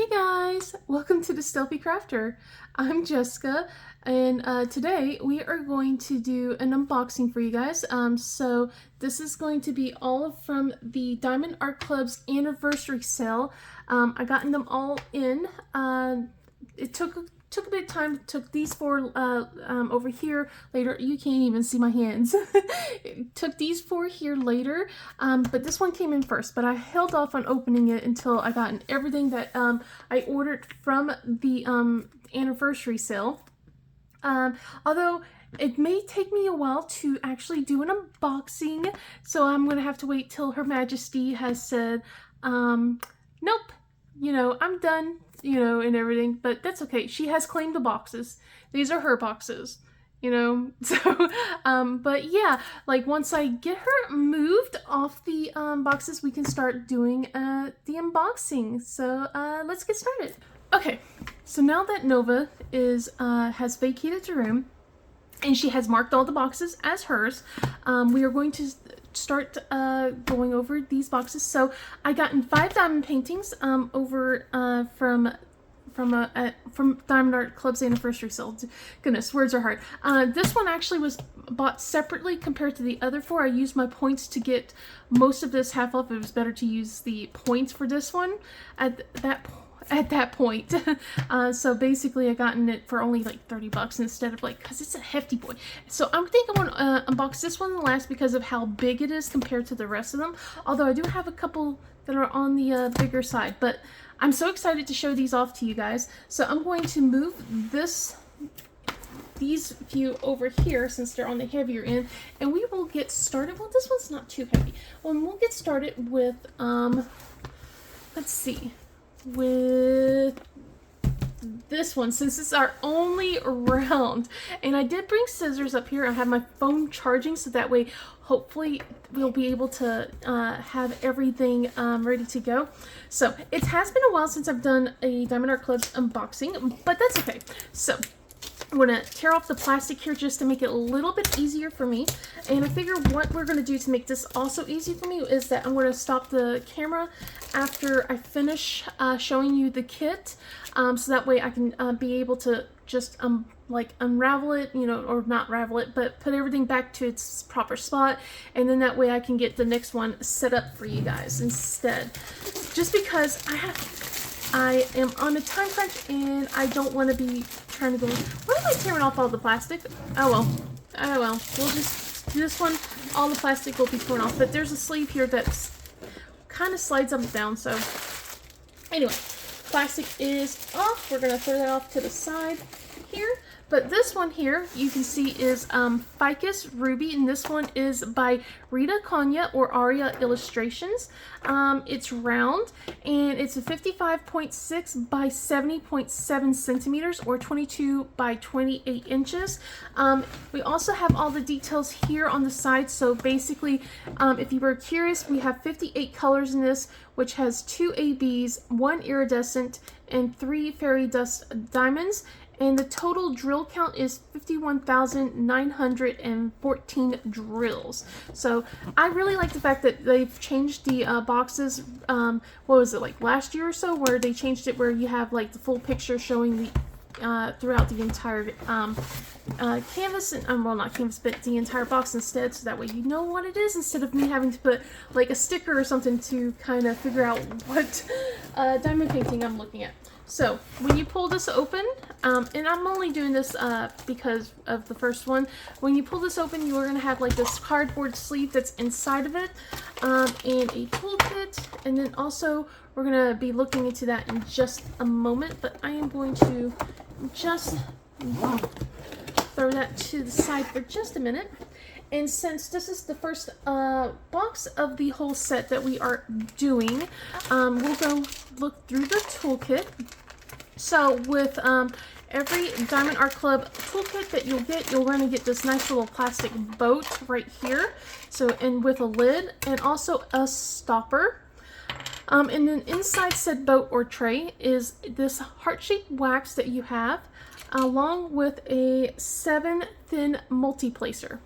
Guys, welcome to the Stealthy Crafter. I'm Jessica, and today we are going to do an unboxing for you guys. So this is going to be all from the Diamond Art Club's anniversary sale. I gotten them all in. It took a bit of time. Took these four over here later. You can't even see my hands. It took these four here later, but this one came in first. But I held off on opening it until I gotten everything that I ordered from the anniversary sale. Although it may take me a while to actually do an unboxing, so I'm gonna have to wait till Her Majesty has said, nope, you know, I'm done, you know, and everything, but that's okay. She has claimed the boxes. These are her boxes, you know, so, but yeah, like once I get her moved off the boxes, we can start doing the unboxing. So let's get started. Okay, so now that Nova has vacated the room, and she has marked all the boxes as hers, we are going to start going over these boxes. So I gotten 5 diamond paintings over from Diamond Art Club's anniversary sale. Goodness, words are hard. This one actually was bought separately compared to the other 4. I used my points to get most of this half off. It was better to use the points for this one at that point. So basically I gotten it for only like 30 bucks instead of like, because it's a hefty boy. So I think I want to unbox this one last because of how big it is compared to the rest of them. Although I do have a couple that are on the bigger side, but I'm so excited to show these off to you guys. So I'm going to move these few over here since they're on the heavier end, and we will get started. Well, this one's not too heavy. Well, we'll get started with let's see, with this one, since it's our only round. And I did bring scissors up here. I have my phone charging, so that way hopefully we'll be able to have everything ready to go. So it has been a while since I've done a Diamond Art Club's unboxing, but that's okay. So I'm going to tear off the plastic here just to make it a little bit easier for me. And I figure what we're going to do to make this also easy for me is that I'm going to stop the camera after I finish showing you the kit, so that way I can be able to just like unravel it, you know, or not ravel it, but put everything back to its proper spot, and then that way I can get the next one set up for you guys instead. Just because I am on a time crunch and I don't want to be trying to go, why am I tearing off all the plastic? Oh well, we'll just do this one. All the plastic will be torn off, but there's a sleeve here that's kind of slides up and down. So anyway, plastic is off. We're going to throw that off to the side here. But this one here, you can see, is Ficus Ruby, and this one is by Rita Konya or Aria Illustrations. It's round, and it's a 55.6 by 70.7 centimeters, or 22 by 28 inches. We also have all the details here on the side, so basically, if you were curious, we have 58 colors in this, which has 2 ABs, 1 iridescent, and 3 fairy dust diamonds. And the total drill count is 51,914 drills. So I really like the fact that they've changed the boxes. What was it, like last year or so, where they changed it where you have like the full picture showing the throughout the entire canvas, and well, not canvas, but the entire box instead, so that way you know what it is instead of me having to put like a sticker or something to kind of figure out what diamond painting I'm looking at. So when you pull this open, and I'm only doing this because of the first one, when you pull this open, you are going to have like this cardboard sleeve that's inside of it, and a toolkit, and then also we're going to be looking into that in just a moment, but I am going to just throw that to the side for just a minute. And since this is the first box of the whole set that we are doing, we'll go look through the toolkit. So with every Diamond Art Club toolkit that you'll get, you're going to get this nice little plastic boat right here. So, and with a lid and also a stopper. And then inside said boat or tray is this heart-shaped wax that you have, along with a 7 thin multi-placer.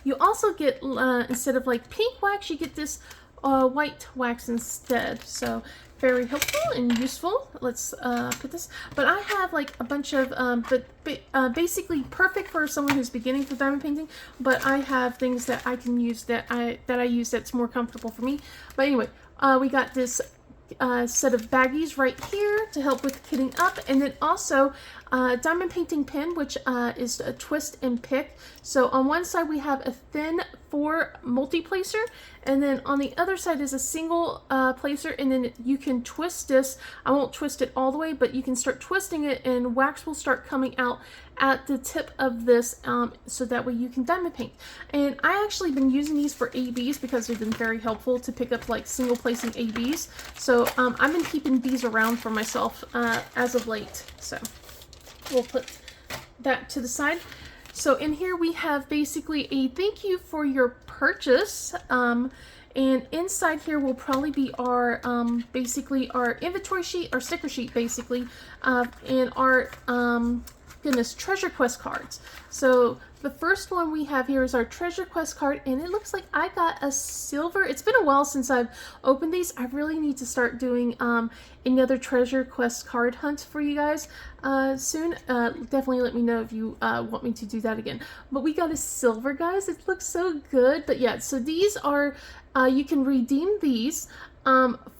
You also get, instead of like pink wax, you get this white wax instead. So very helpful and useful. Let's put this. But I have like a bunch of, basically perfect for someone who's beginning for diamond painting. But I have things that I can use that I use that's more comfortable for me. But anyway, we got this set of baggies right here to help with kitting up, and then also diamond painting pen, which is a twist and pick. So on one side we have a thin 4 multi-placer, and then on the other side is a single placer, and then you can twist this. I won't twist it all the way, but you can start twisting it and wax will start coming out at the tip of this, so that way you can diamond paint. And I actually been using these for ABs because they've been very helpful to pick up like single placing ABs. So I've been keeping these around for myself as of late. So we'll put that to the side. So in here we have basically a thank you for your purchase. And inside here will probably be our basically our inventory sheet, our sticker sheet basically, and our treasure quest cards. So the first one we have here is our treasure quest card, and it looks like I got a silver. It's been a while since I've opened these. I really need to start doing another treasure quest card hunt for you guys soon. Definitely let me know if you want me to do that again. But we got a silver, guys. It looks so good. But yeah, so these are you can redeem these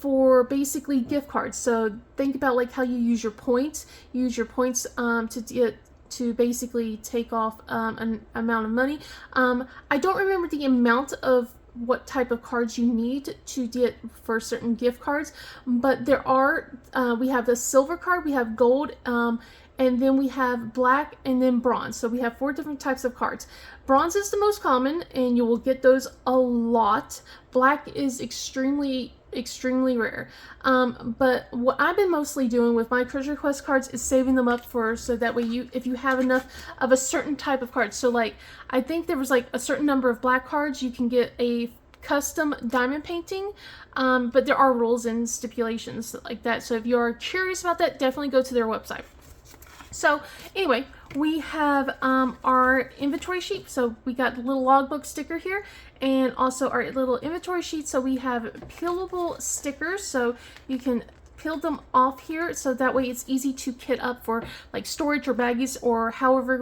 for basically gift cards. So think about like how you use your points. Use your points to basically take off an amount of money. I don't remember the amount of what type of cards you need to get for certain gift cards, but there are, we have the silver card, we have gold, and then we have black and then bronze. So we have 4 different types of cards. Bronze is the most common and you will get those a lot. Black is extremely rare. But what I've been mostly doing with my treasure quest cards is saving them up for, so that way if you have enough of a certain type of card. So like, I think there was like a certain number of black cards, you can get a custom diamond painting, but there are rules and stipulations like that. So if you're curious about that, definitely go to their website. So anyway, we have our inventory sheet. So we got the little logbook sticker here, and also our little inventory sheet. So we have peelable stickers, so you can peel them off here, so that way it's easy to kit up for like storage or baggies or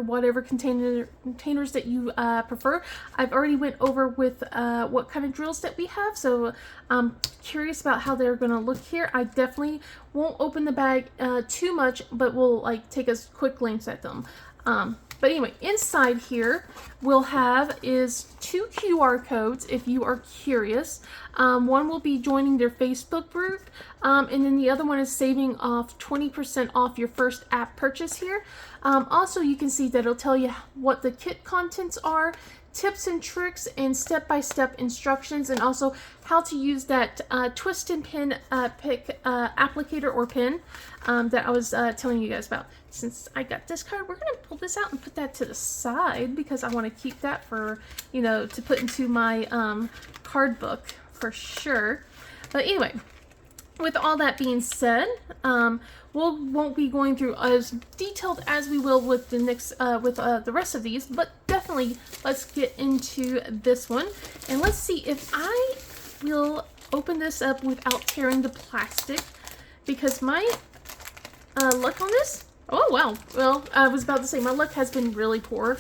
whatever containers that you prefer. I've already went over with what kind of drills that we have, so I'm curious about how they're gonna look here. I definitely won't open the bag too much, but we'll like take a quick glance at them. But anyway, inside here we'll have is 2 QR codes if you are curious. One will be joining their Facebook group, and then the other one is saving off 20% off your first app purchase here. Also, you can see that it'll tell you what the kit contents are, tips and tricks, and step-by-step instructions, and also how to use that twist and pin pick applicator or pin that I was telling you guys about. Since I got this card, we're gonna pull this out and put that to the side because I want to keep that for, you know, to put into my card book for sure. But anyway, with all that being said, won't be going through as detailed as we will with the next the rest of these, but definitely let's get into this one, and let's see if I will open this up without tearing the plastic, because my luck on this, oh wow, well, I was about to say my luck has been really poor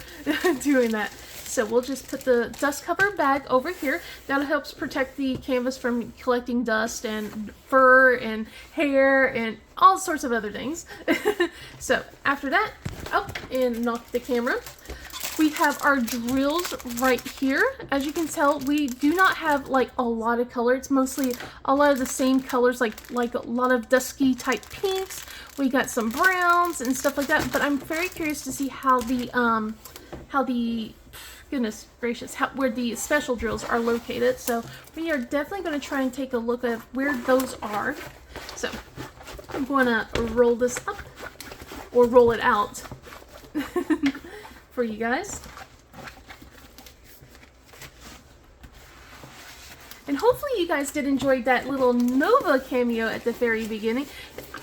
doing that. So we'll just put the dust cover bag over here. That helps protect the canvas from collecting dust and fur and hair and all sorts of other things. So after that, oh, and knock the camera. We have our drills right here. As you can tell, we do not have like a lot of color. It's mostly a lot of the same colors, like a lot of dusky type pinks. We got some browns and stuff like that. But I'm very curious to see how the goodness gracious, where the special drills are located. So we are definitely going to try and take a look at where those are. So I'm going to roll this up, or roll it out for you guys. And hopefully you guys did enjoy that little Nova cameo at the very beginning.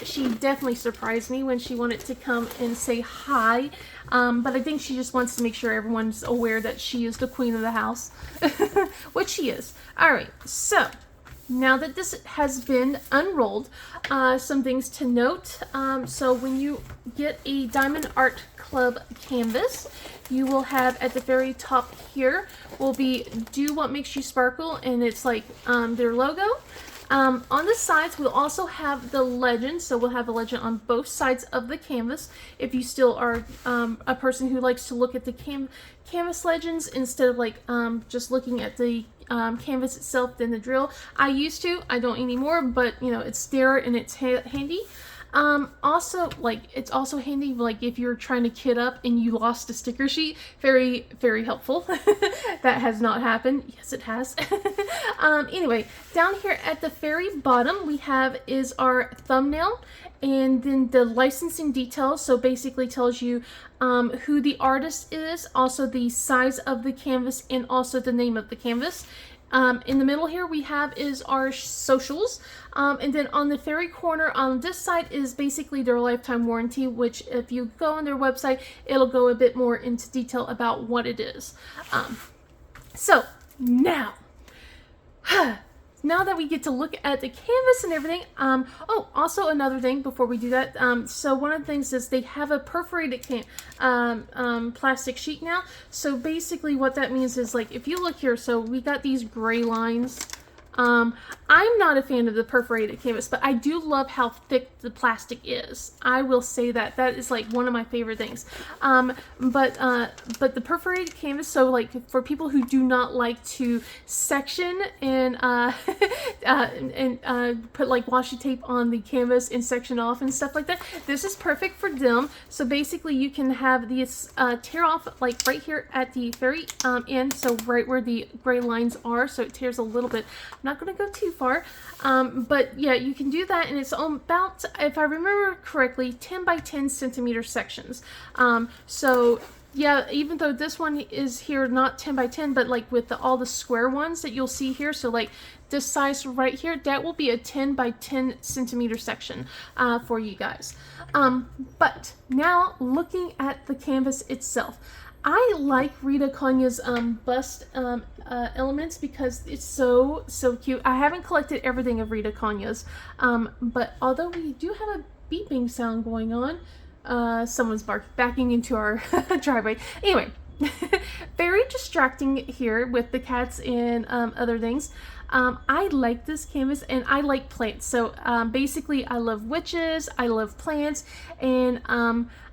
She definitely surprised me when she wanted to come and say hi. But I think she just wants to make sure everyone's aware that she is the queen of the house, which she is. Alright, so now that this has been unrolled, some things to note. So when you get a Diamond Art Club canvas, you will have at the very top here will be "Do What Makes You Sparkle," and it's like their logo. On the sides, we'll also have the legend, so we'll have a legend on both sides of the canvas. If you still are a person who likes to look at the canvas legends instead of like just looking at the canvas itself than the drill. I used to, I don't anymore, but you know, it's there and it's handy. Also, like, it's also handy, like, if you're trying to kit up and you lost a sticker sheet. Very, very helpful. That has not happened. Yes, it has. Anyway, down here at the very bottom, we have is our thumbnail, and then the licensing details. So basically tells you who the artist is, also the size of the canvas, and also the name of the canvas. In the middle here we have is our socials, and then on the very corner on this side is basically their lifetime warranty, which if you go on their website, it'll go a bit more into detail about what it is. So now now that we get to look at the canvas and everything, oh, also another thing before we do that, so one of the things is they have a perforated plastic sheet now. So basically what that means is, like, if you look here, so we got these gray lines. I'm not a fan of the perforated canvas, but I do love how thick the plastic is. I will say that that is like one of my favorite things. But the perforated canvas, so like for people who do not like to section and put like washi tape on the canvas and section off and stuff like that, this is perfect for them. So basically you can have these tear off like right here at the very end, so right where the gray lines are, so it tears a little bit. I'm not going to go too far, but yeah, you can do that, and it's about, if I remember correctly, 10 by 10 centimeter sections. So yeah, even though this one is here not 10 by 10, but like with all the square ones that you'll see here, so like this size right here, that will be a 10 by 10 centimeter section for you guys. But now looking at the canvas itself, I like Rita Konya's bust elements because it's so cute. I haven't collected everything of Rita Konya's, but although we do have a beeping sound going on, someone's backing into our driveway. Anyway, very distracting here with the cats and other things. I like this canvas, and I like plants. So basically I love witches, I love plants, and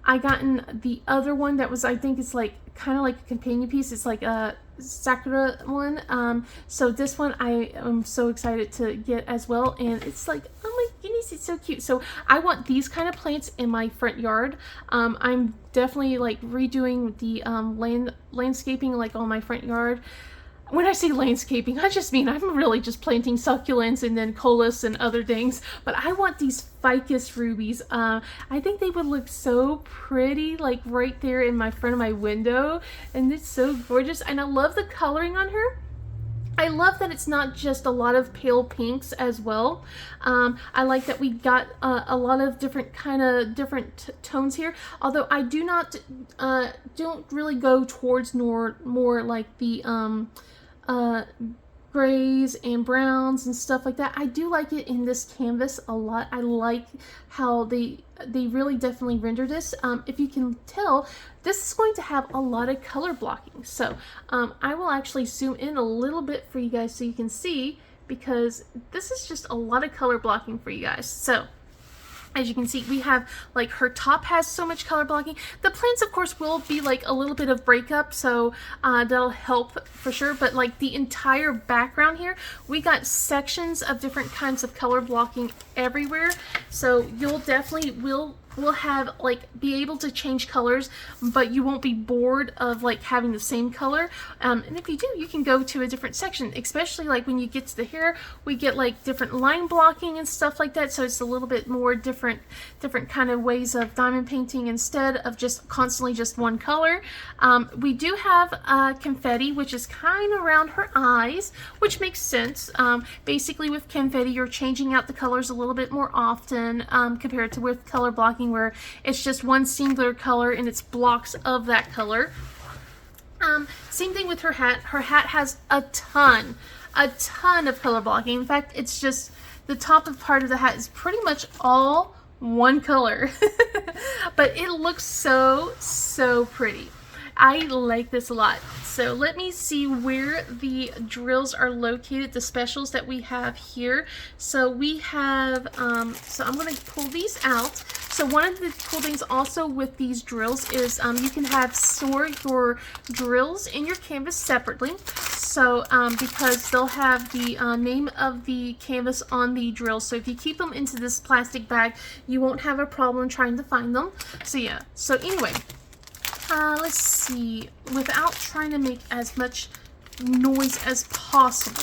I gotten the other one that was, I think it's like kind of like a companion piece. It's like a Sakura one. So this one I am so excited to get as well, and it's like, oh my goodness, it's so cute. So I want these kind of plants in my front yard. I'm definitely like redoing the landscaping like on my front yard. When I say landscaping, I just mean I'm really just planting succulents and then colas and other things. But I want these ficus rubies. I think they would look so pretty, like right there in my front of my window. And it's so gorgeous. And I love the coloring on her. I love that it's not just a lot of pale pinks as well. I like that we got a lot of different tones here. Although I do not don't really go towards more like the grays and browns and stuff like that. I do like it in this canvas a lot. I like how they really definitely render this. If you can tell, this is going to have a lot of color blocking. So I will actually zoom in a little bit for you guys so you can see, because this is just a lot of color blocking for you guys. So as you can see, we have like her top has so much color blocking. The plants, of course, will be like a little bit of breakup, so that'll help for sure. But like the entire background here, we got sections of different kinds of color blocking everywhere. So you'll definitely will have like be able to change colors, but you won't be bored of like having the same color. And if you do, you can go to a different section, especially like when you get to the hair, we get like different line blocking and stuff like that. So it's a little bit more different kind of ways of diamond painting instead of just constantly just one color. We do have confetti, which is kind of around her eyes, which makes sense. Basically with confetti, you're changing out the colors a little bit more often compared to with color blocking, where it's just one singular color and it's blocks of that color. Same thing with her hat. Her hat has a ton of color blocking. In fact, it's just the top of part of the hat is pretty much all one color. But it looks so pretty. I like this a lot. So let me see where the drills are located, the specials that we have here. So we have, so I'm going to pull these out. So one of the cool things also with these drills is you can store your drills in your canvas separately. So because they'll have the name of the canvas on the drills. So if you keep them into this plastic bag, you won't have a problem trying to find them. So yeah, so anyway. Let's see, without trying to make as much noise as possible,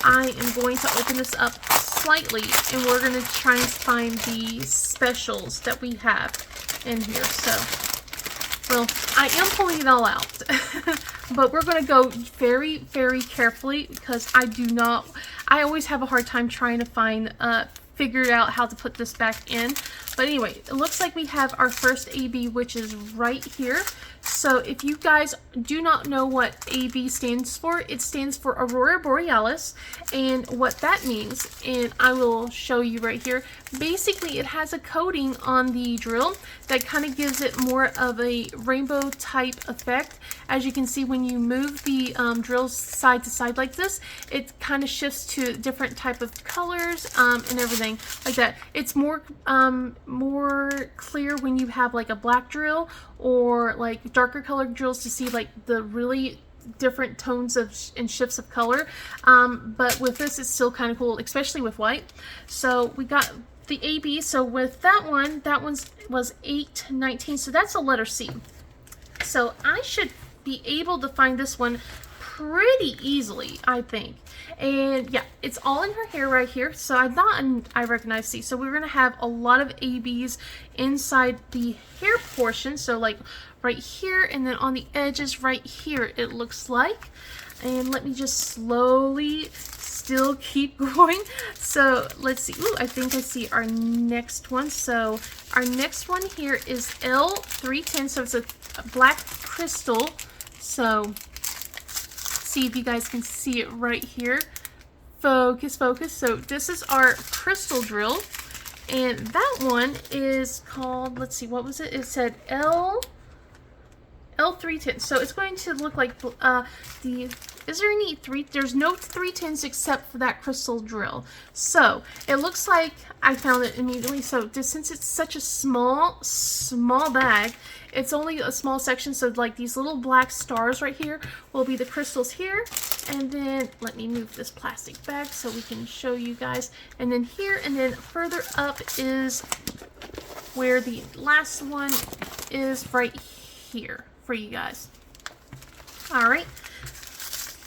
I am going to open this up slightly and we're going to try and find the specials that we have in here. So, well, I am pulling it all out, but we're going to go very, very carefully because I always have a hard time trying to figure out how to put this back in. But anyway, it looks like we have our first AB, which is right here. So if you guys do not know what AB stands for, it stands for Aurora Borealis. And what that means, and I will show you right here, basically it has a coating on the drill that kind of gives it more of a rainbow type effect. As you can see, when you move the drills side to side like this, it kind of shifts to different type of colors and everything like that. It's more clear when you have like a black drill or like darker colored drills to see like the really different tones and shifts of color. But with this, it's still kind of cool, especially with white. So we got the AB. So with that one was 819. So that's a letter C. So I should be able to find this one pretty easily, I think. And yeah, it's all in her hair right here. So I recognize C. So we're going to have a lot of ABs inside the hair portion. So like right here, and then on the edges right here, it looks like. And let me just slowly still keep going. So let's see. Ooh, I think I see our next one. So our next one here is L310. So it's a black crystal. So see if you guys can see it right here. Focus. So this is our crystal drill. And that one is called, let's see, what was it? It said L310. So it's going to look like is there any there's no 310s except for that crystal drill. So it looks like I found it immediately. So since it's such a small bag, it's only a small section. So like these little black stars right here will be the crystals here. And then let me move this plastic bag so we can show you guys. And then here, and then further up is where the last one is, right here for you guys. All right,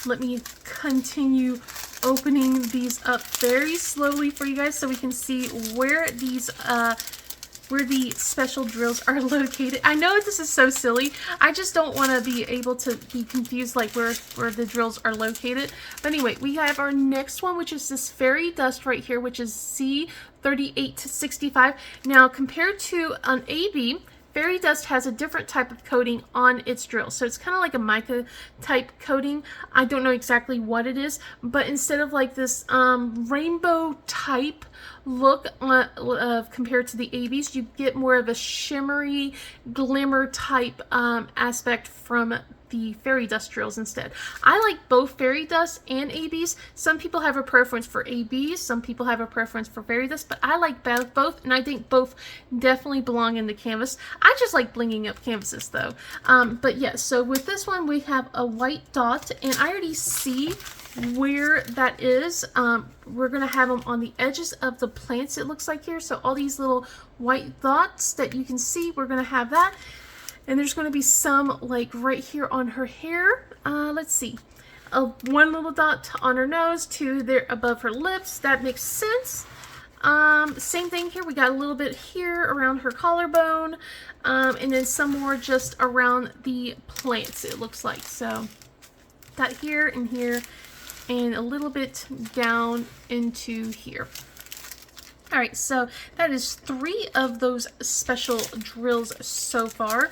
let me continue opening these up very slowly for you guys so we can see where these where the special drills are located. I know this is so silly. I just don't want to be able to be confused like where the drills are located. But anyway, we have our next one, which is this fairy dust right here, which is C3865. Now compared to an AB, fairy dust has a different type of coating on its drill. So it's kind of like a mica type coating. I don't know exactly what it is, but instead of like this rainbow type look compared to the ABs, you get more of a shimmery glimmer type aspect from the fairy dust drills instead. I like both fairy dust and ABs. Some people have a preference for ABs, some people have a preference for fairy dust, but I like both, and I think both definitely belong in the canvas. I just like blinging up canvases though. But yeah, so with this one we have a white dot, and I already see where that is. We're gonna have them on the edges of the plants, it looks like here. So all these little white dots that you can see, we're gonna have that. And there's going to be some like right here on her hair. Let's see. One little dot on her nose, two there above her lips. That makes sense. Same thing here. We got a little bit here around her collarbone. And then some more just around the plants, it looks like. So got here and here and a little bit down into here. All right, so that is 3 of those special drills so far.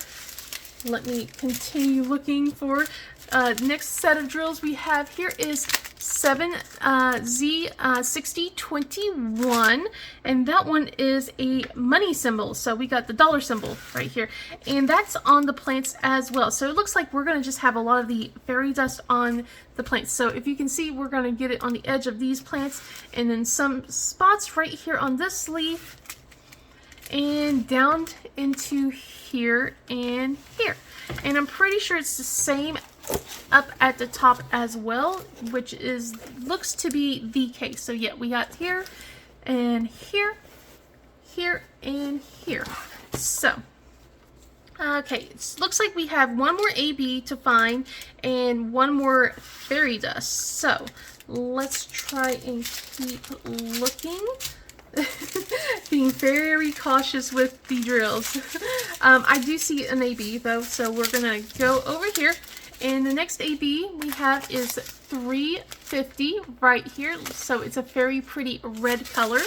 let me continue looking for next set of drills we have here is 7Z6021, and that one is a money symbol. So we got the dollar symbol right here, and that's on the plants as well. So it looks like we're going to just have a lot of the fairy dust on the plants. So if you can see, we're going to get it on the edge of these plants, and then some spots right here on this leaf, and down into here and here. And I'm pretty sure it's the same up at the top as well, which is looks to be the case. So yeah, we got here and here, here and here. So okay, it looks like we have one more AB to find and one more fairy dust. So let's try and keep looking. Being very cautious with the drills. I do see an AB though, so we're gonna go over here, and the next AB we have is 350 right here. So it's a very pretty red color.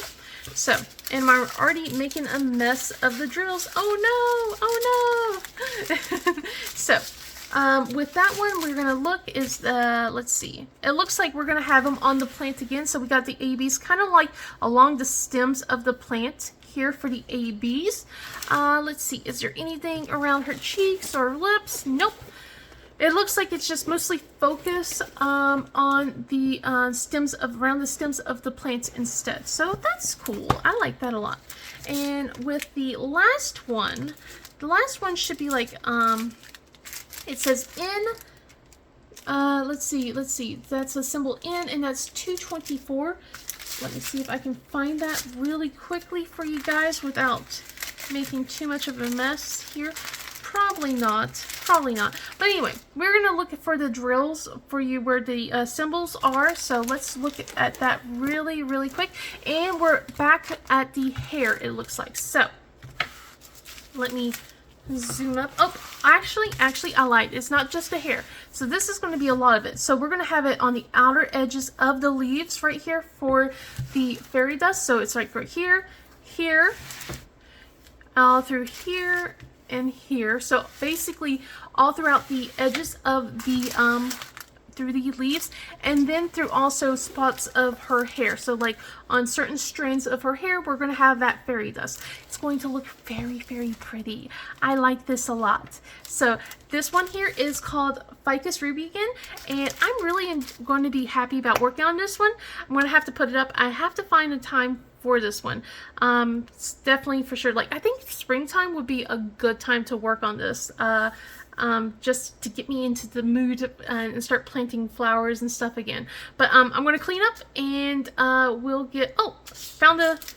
So, and I'm already making a mess of the drills. Oh no! Oh no! So, with that one, we're gonna look is let's see. It looks like we're gonna have them on the plant again. So we got the ABs kind of like along the stems of the plant here for the ABs. Let's see. Is there anything around her cheeks or lips? Nope. It looks like it's just mostly focused on the stems of around the stems of the plants instead. So that's cool. I like that a lot. And with the last one should be like it says N. Let's see. That's a symbol N, and that's 224. Let me see if I can find that really quickly for you guys without making too much of a mess here. Probably not. But anyway, we're gonna look for the drills for you where the symbols are. So let's look at that really, really quick. And we're back at the hair, it looks like. So let me zoom up. Oh, actually, I lied. It's not just the hair. So this is going to be a lot of it. So we're going to have it on the outer edges of the leaves right here for the fairy dust. So it's like right here, here, all through here, and here. So basically all throughout the edges of the through the leaves, and then through also spots of her hair. So like on certain strands of her hair, we're going to have that fairy dust. It's going to look very, very pretty. I like this a lot. So this one here is called Ficus Ruby again, and I'm really going to be happy about working on this one. I'm going to have to put it up. I have to find a time for this one. It's definitely for sure. Like I think springtime would be a good time to work on this. Just to get me into the mood and start planting flowers and stuff again. But I'm going to clean up, and we'll get, oh, found that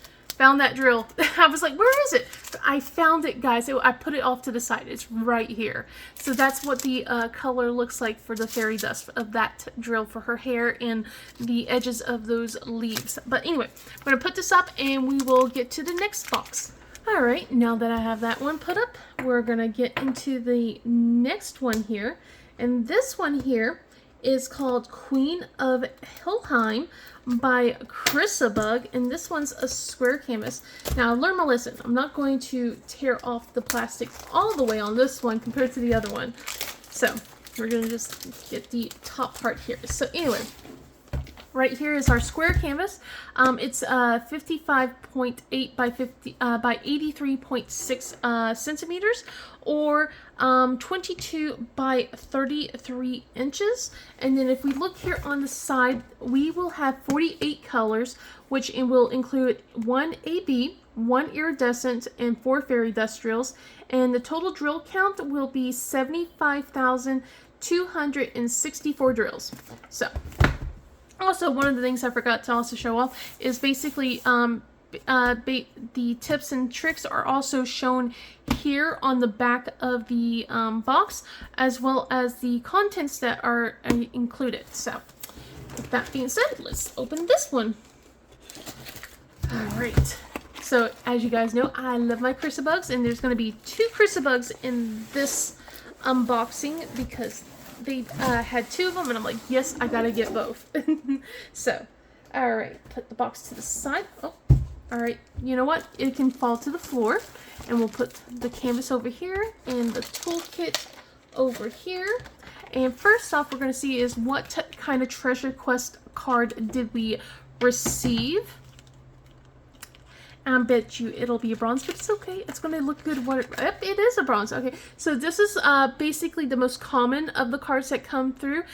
drill. I was like, where is it? I found it, guys. I put it off to the side. It's right here. So that's what the color looks like for the fairy dust of that drill for her hair and the edges of those leaves. But anyway, I'm going to put this up, and we will get to the next box. Alright, now that I have that one put up, we're going to get into the next one here. And this one here is called Queen of Hillheim by Chrysabug, and this one's a square canvas. Now, learn my lesson. I'm not going to tear off the plastic all the way on this one compared to the other one. So, we're going to just get the top part here. So, anyway. Right here is our square canvas. It's 55.8 by 83.6 centimeters, or 22 by 33 inches. And then if we look here on the side, we will have 48 colors, which will include 1 AB, 1 iridescent, and 4 fairy dust drills. And the total drill count will be 75,264 drills. So. Also, one of the things I forgot to also show off is basically the tips and tricks are also shown here on the back of the box, as well as the contents that are included. So, with that being said, let's open this one. Alright, so as you guys know, I love my Chrysabugs, and there's going to be 2 Chrysabugs in this unboxing because they had 2 of them, and I'm like, yes, I gotta get both. So, alright, put the box to the side. Oh, All right, you know what? It can fall to the floor, and we'll put the canvas over here and the toolkit over here. And first off, we're going to see is what kind of treasure quest card did we receive. I bet you it'll be a bronze, but it's okay. It's going to look good. Yep, it is a bronze. Okay, so this is basically the most common of the cards that come through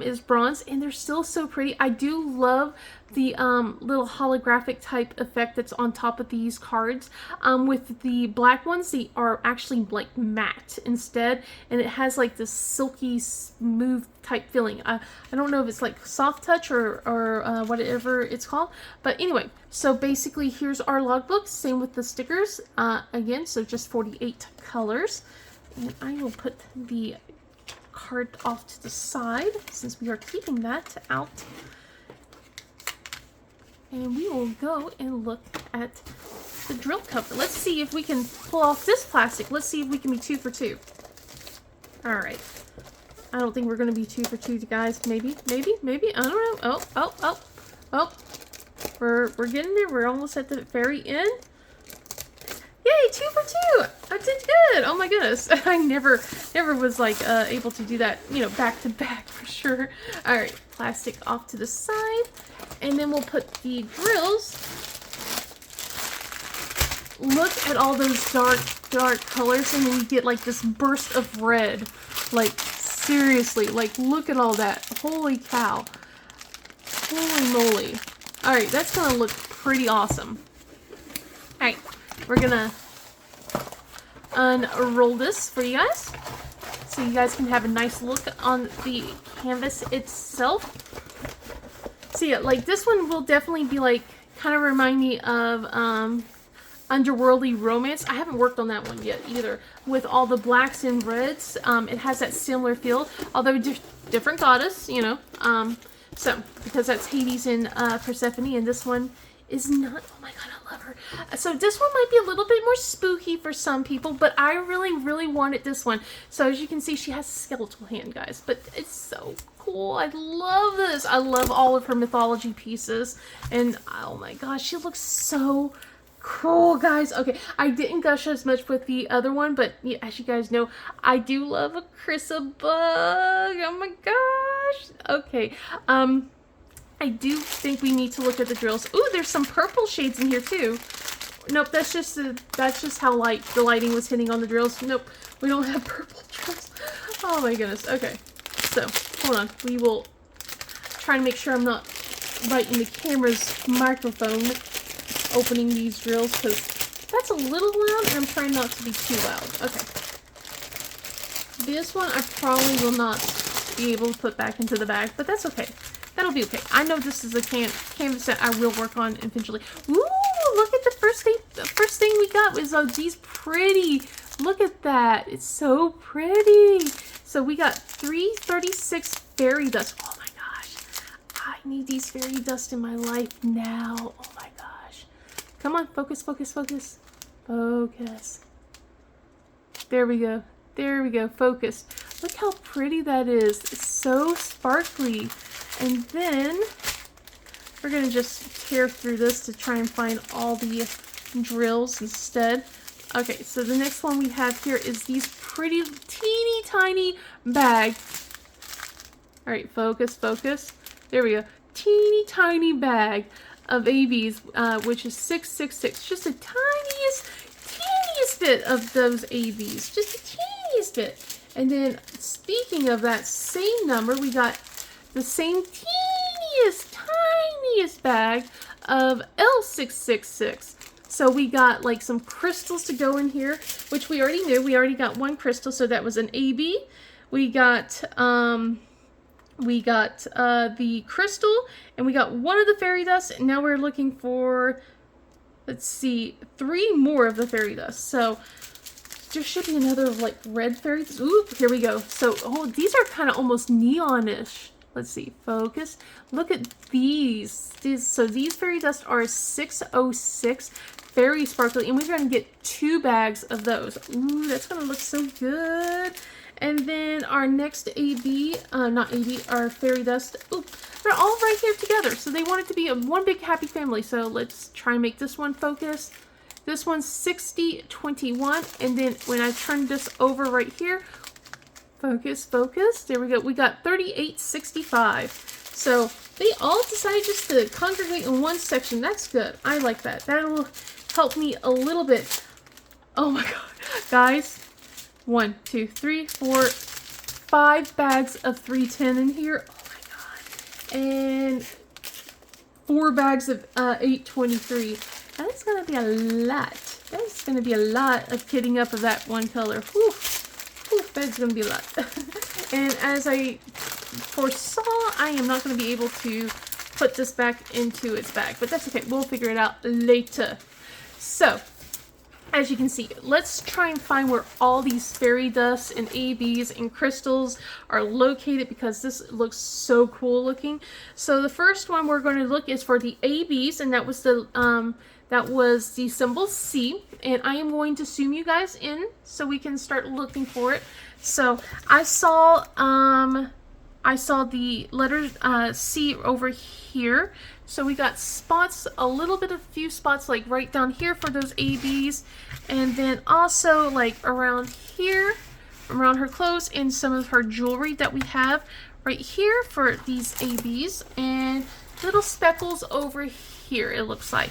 is bronze, and they're still so pretty. I do love the little holographic type effect that's on top of these cards. With the black ones, they are actually like matte instead, and it has like this silky smooth type feeling. I don't know if it's like soft touch or whatever it's called, but anyway, so basically here's our logbook. Same with the stickers again, so just 48 colors. And I will put the card off to the side since we are keeping that out. And we will go and look at the drill cover. Let's see if we can pull off this plastic. Let's see if we can be 2 for 2. Alright. I don't think we're going to be 2 for 2, guys. Maybe. I don't know. Oh. We're getting there. We're almost at the very end. Yay, 2 for 2. I did good. Oh my goodness. I never was like able to do that, you know, back to back for sure. Alright, plastic off to the side. And then we'll put the drills. Look at all those dark colors, and then you get like this burst of red. Like, seriously, like, look at all that. Holy cow. Holy moly. Alright, that's gonna look pretty awesome. Alright, we're gonna unroll this for you guys, so you guys can have a nice look on the canvas itself. So yeah, like this one will definitely be like, kind of remind me of Underworldly Romance. I haven't worked on that one yet either. With all the blacks and reds, it has that similar feel, although different goddess, you know. So, because that's Hades and Persephone, and this one is not. Oh my god, I love her. So this one might be a little bit more spooky for some people, but I really wanted this one. So as you can see, she has a skeletal hand, guys, but it's so cool. I love this. I love all of her mythology pieces, and oh my gosh, she looks so cool, guys. Okay, I didn't gush as much with the other one, but yeah, as you guys know, I do love a Chrysa bug. Oh my gosh. Okay, I do think we need to look at the drills. Ooh, there's some purple shades in here too. Nope, that's just how the lighting was hitting on the drills. Nope, we don't have purple drills. Oh my goodness. Okay, so hold on. We will try to make sure I'm not right in the camera's microphone opening these drills, because that's a little loud, and I'm trying not to be too loud. Okay. This one I probably will not be able to put back into the bag, but that's okay. That'll be okay. I know this is a canvas that I will work on eventually. Ooh, look at the first thing. The first thing we got was these pretty. Look at that. It's so pretty. So we got 336 fairy dust. Oh my gosh. I need these fairy dust in my life now. Oh my gosh. Come on, focus. Focus. There we go. There we go. Focus. Look how pretty that is. It's so sparkly. And then we're going to just tear through this to try and find all the drills instead. Okay, so the next one we have here is these pretty teeny tiny bag. Alright, focus. There we go. Teeny tiny bag of ABs, which is 666. Just the teeniest bit of those ABs. Just the teeniest bit. And then, speaking of that same number, we got the same tiniest bag of L666. So we got like some crystals to go in here, which we already knew. We already got one crystal, so that was an AB. We got the crystal, and we got one of the fairy dust, and now we're looking for, let's see, 3 more of the fairy dust. So there should be another like red fairy dust. Ooh, here we go. So, oh, these are kind of almost neonish. Let's see, focus. Look at these. So these fairy dust are 606, very sparkly, and we're going to get 2 bags of those. Ooh, that's going to look so good. And then our next AB, not AB, our fairy dust. Ooh, they're all right here together. So they want it to be one big happy family. So let's try and make this one focus. This one's 6021, and then when I turn this over right here, focus, focus. There we go. We got 3865. So they all decided just to congregate in one section. That's good. I like that. That'll help me a little bit. Oh my god, guys! 1, 2, 3, 4, 5 bags of 310 in here. Oh my god, and 4 bags of 823. That's gonna be a lot. That's gonna be a lot of kitting up of that one color. Whew. Whew, that's gonna be a lot. And as I foresaw, I am not gonna be able to put this back into its bag, but that's okay. We'll figure it out later. So, as you can see, let's try and find where all these fairy dusts and ABs and crystals are located, because this looks so cool looking. So the first one we're going to look is for the ABs, and that was the symbol C, and I am going to zoom you guys in so we can start looking for it. So I saw the letter C over here. So we got spots, a few spots like right down here for those ABs, and then also like around here, around her clothes, and some of her jewelry that we have right here for these ABs, and little speckles over here, it looks like.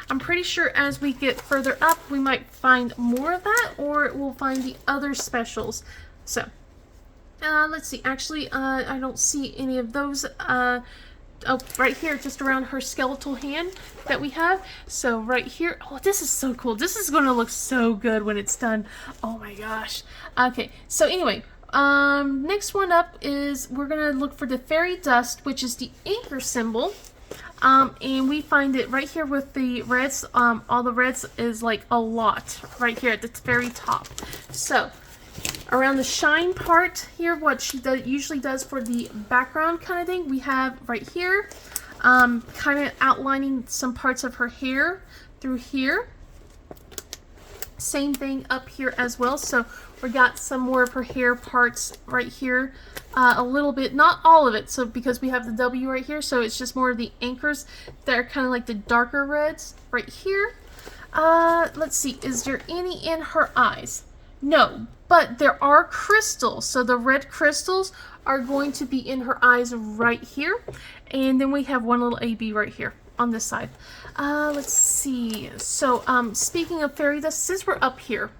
I'm pretty sure as we get further up, we might find more of that, or we'll find the other specials. So, let's see. Actually, I don't see any of those. Oh, right here, just around her skeletal hand that we have. So right here, oh, this is so cool. This is going to look so good when it's done. Oh my gosh. Okay, so anyway, next one up is we're going to look for the fairy dust, which is the anchor symbol. And we find it right here with the reds. All the reds is like a lot right here at the very top. So around the shine part here, what she usually does for the background kind of thing, we have right here, kind of outlining some parts of her hair through here. Same thing up here as well. So we got some more of her hair parts right here, a little bit, not all of it. So because we have the W right here, so it's just more of the anchors that are kind of like the darker reds right here. Let's see, is there any in her eyes? No, but there are crystals. So the red crystals are going to be in her eyes right here. And then we have one little AB right here on this side. Let's see. So speaking of fairy dust, since we're up here,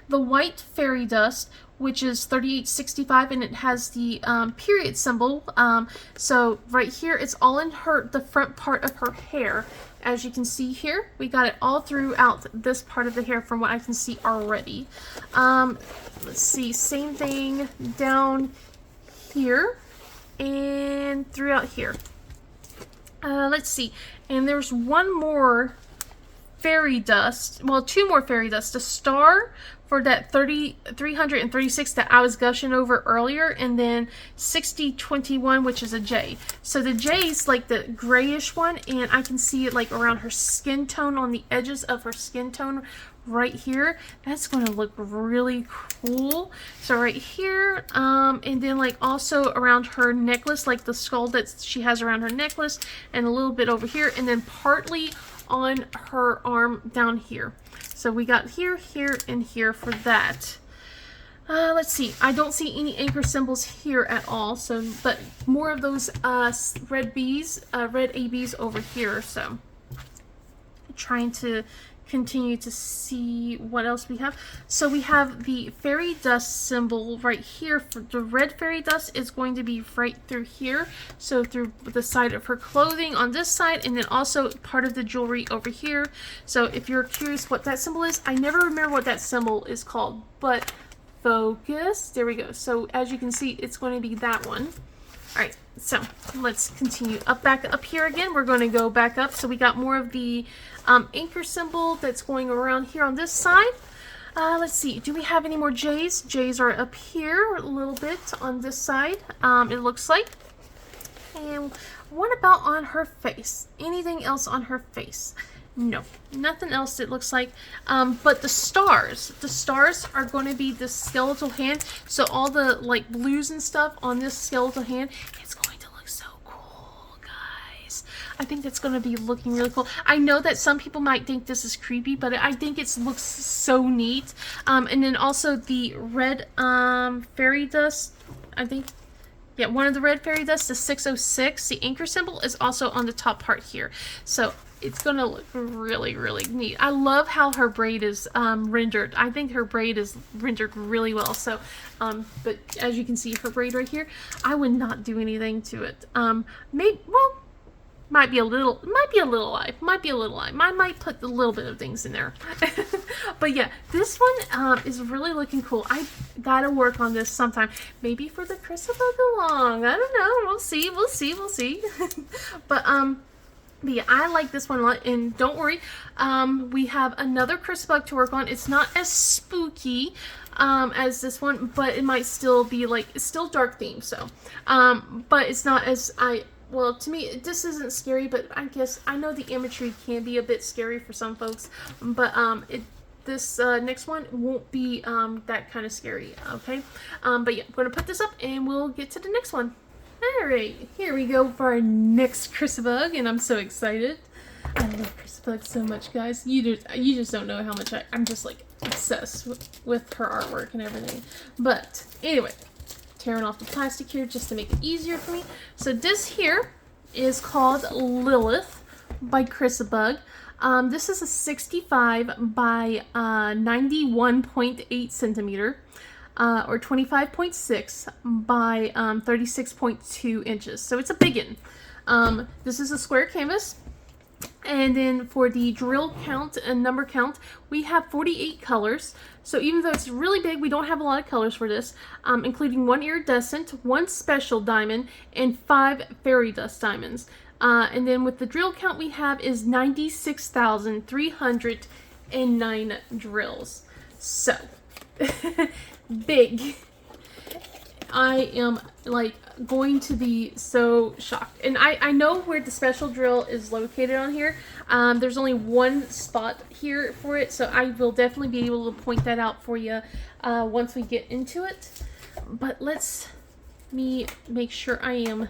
the white fairy dust, which is 3865, and it has the period symbol. So right here, it's all in the front part of her hair. As you can see here, we got it all throughout this part of the hair from what I can see already. Let's see, same thing down here and throughout here. Let's see, and there's one more fairy dust, well, 2 more fairy dust, a star for that 336 that I was gushing over earlier, and then 6021, which is a J. So the J is like the grayish one, and I can see it like around her skin tone, on the edges of her skin tone right here. That's going to look really cool. So right here, and then like also around her necklace, like the skull that she has around her necklace, and a little bit over here, and then partly on her arm down here. So we got here, here, and here for that. Let's see. I don't see any anchor symbols here at all. So, but more of those red ABs over here. So, trying to continue to see what else we have. So we have the fairy dust symbol right here. For the red fairy dust is going to be right through here, so through the side of her clothing on this side, and then also part of the jewelry over here. So if you're curious what that symbol is, I never remember what that symbol is called, but focus, there we go. So as you can see, it's going to be that one. All right, so let's continue back up here again. We're going to go back up. So we got more of the anchor symbol that's going around here on this side. Let's see, do we have any more J's? J's are up here a little bit on this side, it looks like. And what about on her face? Anything else on her face? No, nothing else it looks like. But the stars are going to be the skeletal hand. So all the like blues and stuff on this skeletal hand, it's going to look so cool. I think that's going to be looking really cool. I know that some people might think this is creepy, but I think it looks so neat. And then also the red fairy dust, I think. Yeah, one of the red fairy dust, the 606, the anchor symbol is also on the top part here. So it's going to look really, really neat. I love how her braid is rendered. I think her braid is rendered really well. So, but as you can see, her braid right here, I would not do anything to it. Might be a little live. I might put a little bit of things in there. But yeah, this one is really looking cool. I gotta work on this sometime. Maybe for the Christmas along. I don't know. We'll see. But yeah, I like this one a lot. And don't worry, we have another Christmas bug to work on. It's not as spooky as this one, but it might still be like, it's still dark theme. So, but it's not as well, to me, this isn't scary, but I guess I know the imagery can be a bit scary for some folks, but this next one won't be that kind of scary, okay? But yeah, I'm going to put this up and we'll get to the next one. Alright, here we go for our next Christmas bug, and I'm so excited. I love Christmas bugs so much, guys. You just don't know how much I'm just like obsessed with her artwork and everything. But anyway, tearing off the plastic here just to make it easier for me. So this here is called Lilith by Chrisabug. This is a 65 by 91.8 centimeter, or 25.6 by 36.2 inches. So it's a big one. This is a square canvas. And then for the drill count and number count, we have 48 colors. So even though it's really big, we don't have a lot of colors for this, including 1 iridescent, 1 special diamond, and 5 fairy dust diamonds. And then with the drill count we have is 96,309 drills. So, big. I am like going to be so shocked. And I know where the special drill is located on here. There's only one spot here for it, so I will definitely be able to point that out for you once we get into it. But let's make sure I am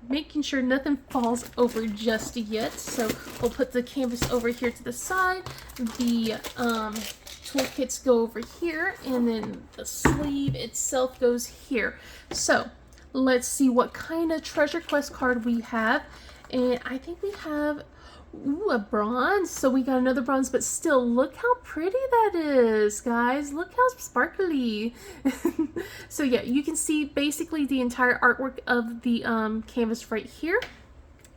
making sure nothing falls over just yet. So we'll put the canvas over here to the side. The toolkits go over here, and then the sleeve itself goes here. So let's see what kind of treasure quest card we have. And I think we have a bronze. So we got another bronze, but still, look how pretty that is, guys. Look how sparkly. So yeah, you can see basically the entire artwork of the canvas right here.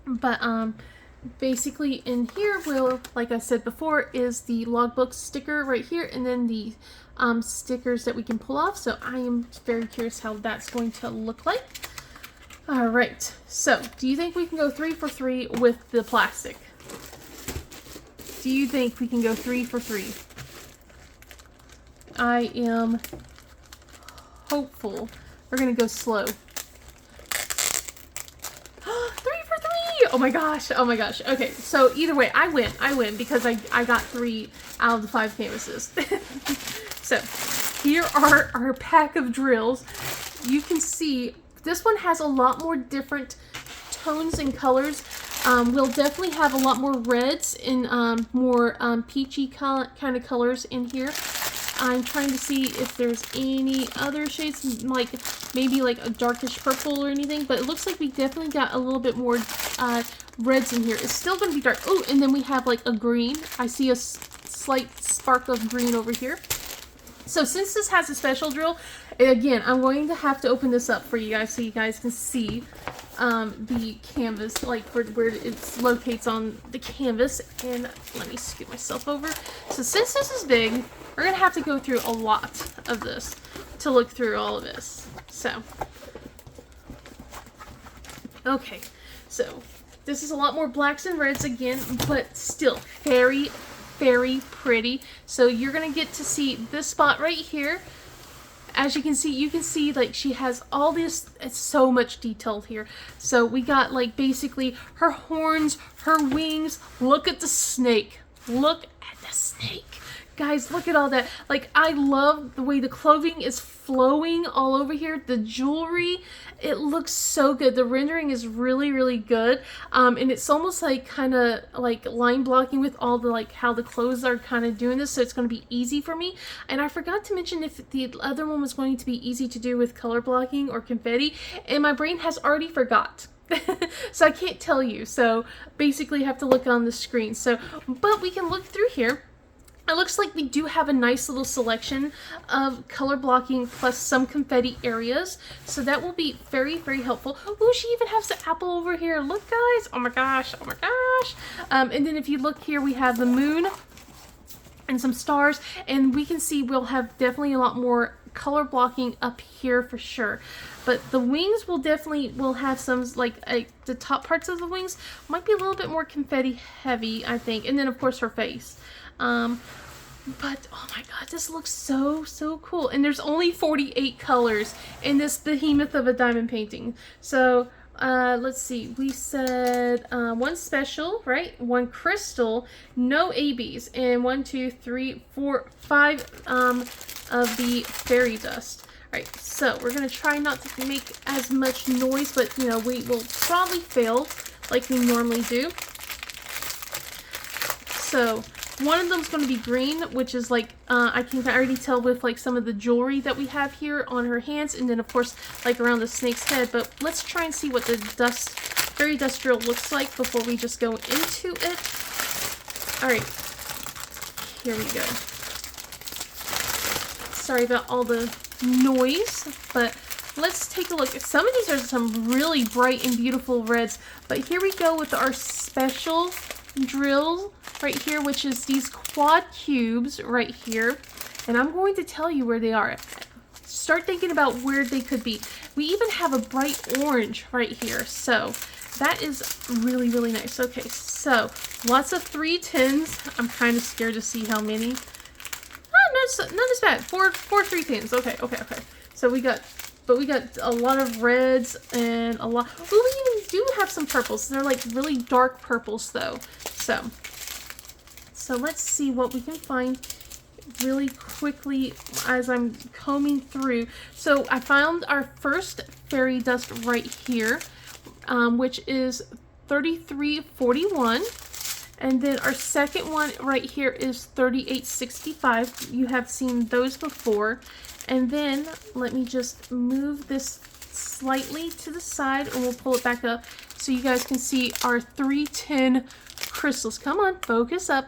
But basically in here will, like I said before, is the logbook sticker right here, and then the stickers that we can pull off. So I am very curious how that's going to look like. All right, so do you think we can go 3 for 3 with the plastic? Do you think we can go 3 for 3? I am hopeful. We're gonna go slow. 3 for 3! Oh my gosh, oh my gosh. Okay, so either way, I win because I got 3 out of the 5 canvases. So here are our pack of drills. You can see this one has a lot more different tones and colors. We'll definitely have a lot more reds and more peachy kind of colors in here. I'm trying to see if there's any other shades, like maybe like a darkish purple or anything, but it looks like we definitely got a little bit more reds in here. It's still going to be dark. Oh, and then we have like a green. I see a slight spark of green over here. So since this has a special drill, again, I'm going to have to open this up for you guys so you guys can see the canvas, like where it locates on the canvas. And let me scoot myself over. So since this is big, we're going to have to go through a lot of this to look through all of this. So, okay, so this is a lot more blacks and reds again, but still very, very pretty. So you're gonna get to see this spot right here. As you can see like she has all this, it's so much detailed here. So we got like basically her horns, her wings. Look at the snake. Look at the snake. Guys, look at all that. Like, I love the way the clothing is flowing all over here. The jewelry, it looks so good. The rendering is really, really good. And it's almost like kind of like line blocking with all the like how the clothes are kind of doing this. So it's going to be easy for me. And I forgot to mention if the other one was going to be easy to do with color blocking or confetti. And my brain has already forgot. So I can't tell you. So basically you have to look on the screen. So, but we can look through here. It looks like we do have a nice little selection of color blocking plus some confetti areas. So that will be very, very helpful. Oh, she even has the apple over here. Look, guys. Oh my gosh. Oh my gosh. And then if you look here, we have the moon and some stars. And we can see we'll have definitely a lot more color blocking up here for sure. But the wings will have some, like the top parts of the wings might be a little bit more confetti heavy, I think. And then of course her face. But oh my god, this looks so, so cool. And there's only 48 colors in this behemoth of a diamond painting. So let's see, we said one special, right? One crystal, no ABs, and 1, 2, 3, 4, 5 of the fairy dust. All right, so we're gonna try not to make as much noise, but you know, we will probably fail like we normally do. So one of them's going to be green, which is like, I can already tell with like some of the jewelry that we have here on her hands, and then of course like around the snake's head. But let's try and see what the fairy dust drill looks like before we just go into it. Alright, here we go. Sorry about all the noise, but let's take a look. Some of these are some really bright and beautiful reds, but here we go with our special drill right here, which is these quad cubes right here, and I'm going to tell you where they are. Start thinking about where they could be. We even have a bright orange right here, so that is really, really nice. Okay, so lots of 310s. I'm kind of scared to see how many. Not as bad. Four 310s. Okay. So we got a lot of reds and a lot. Ooh, we even do have some purples. They're like really dark purples though. So let's see what we can find really quickly as I'm combing through. So I found our first fairy dust right here, which is 3341. And then our second one right here is 3865. You have seen those before. And then let me just move this slightly to the side and we'll pull it back up so you guys can see our 310 crystals. Come on, focus up.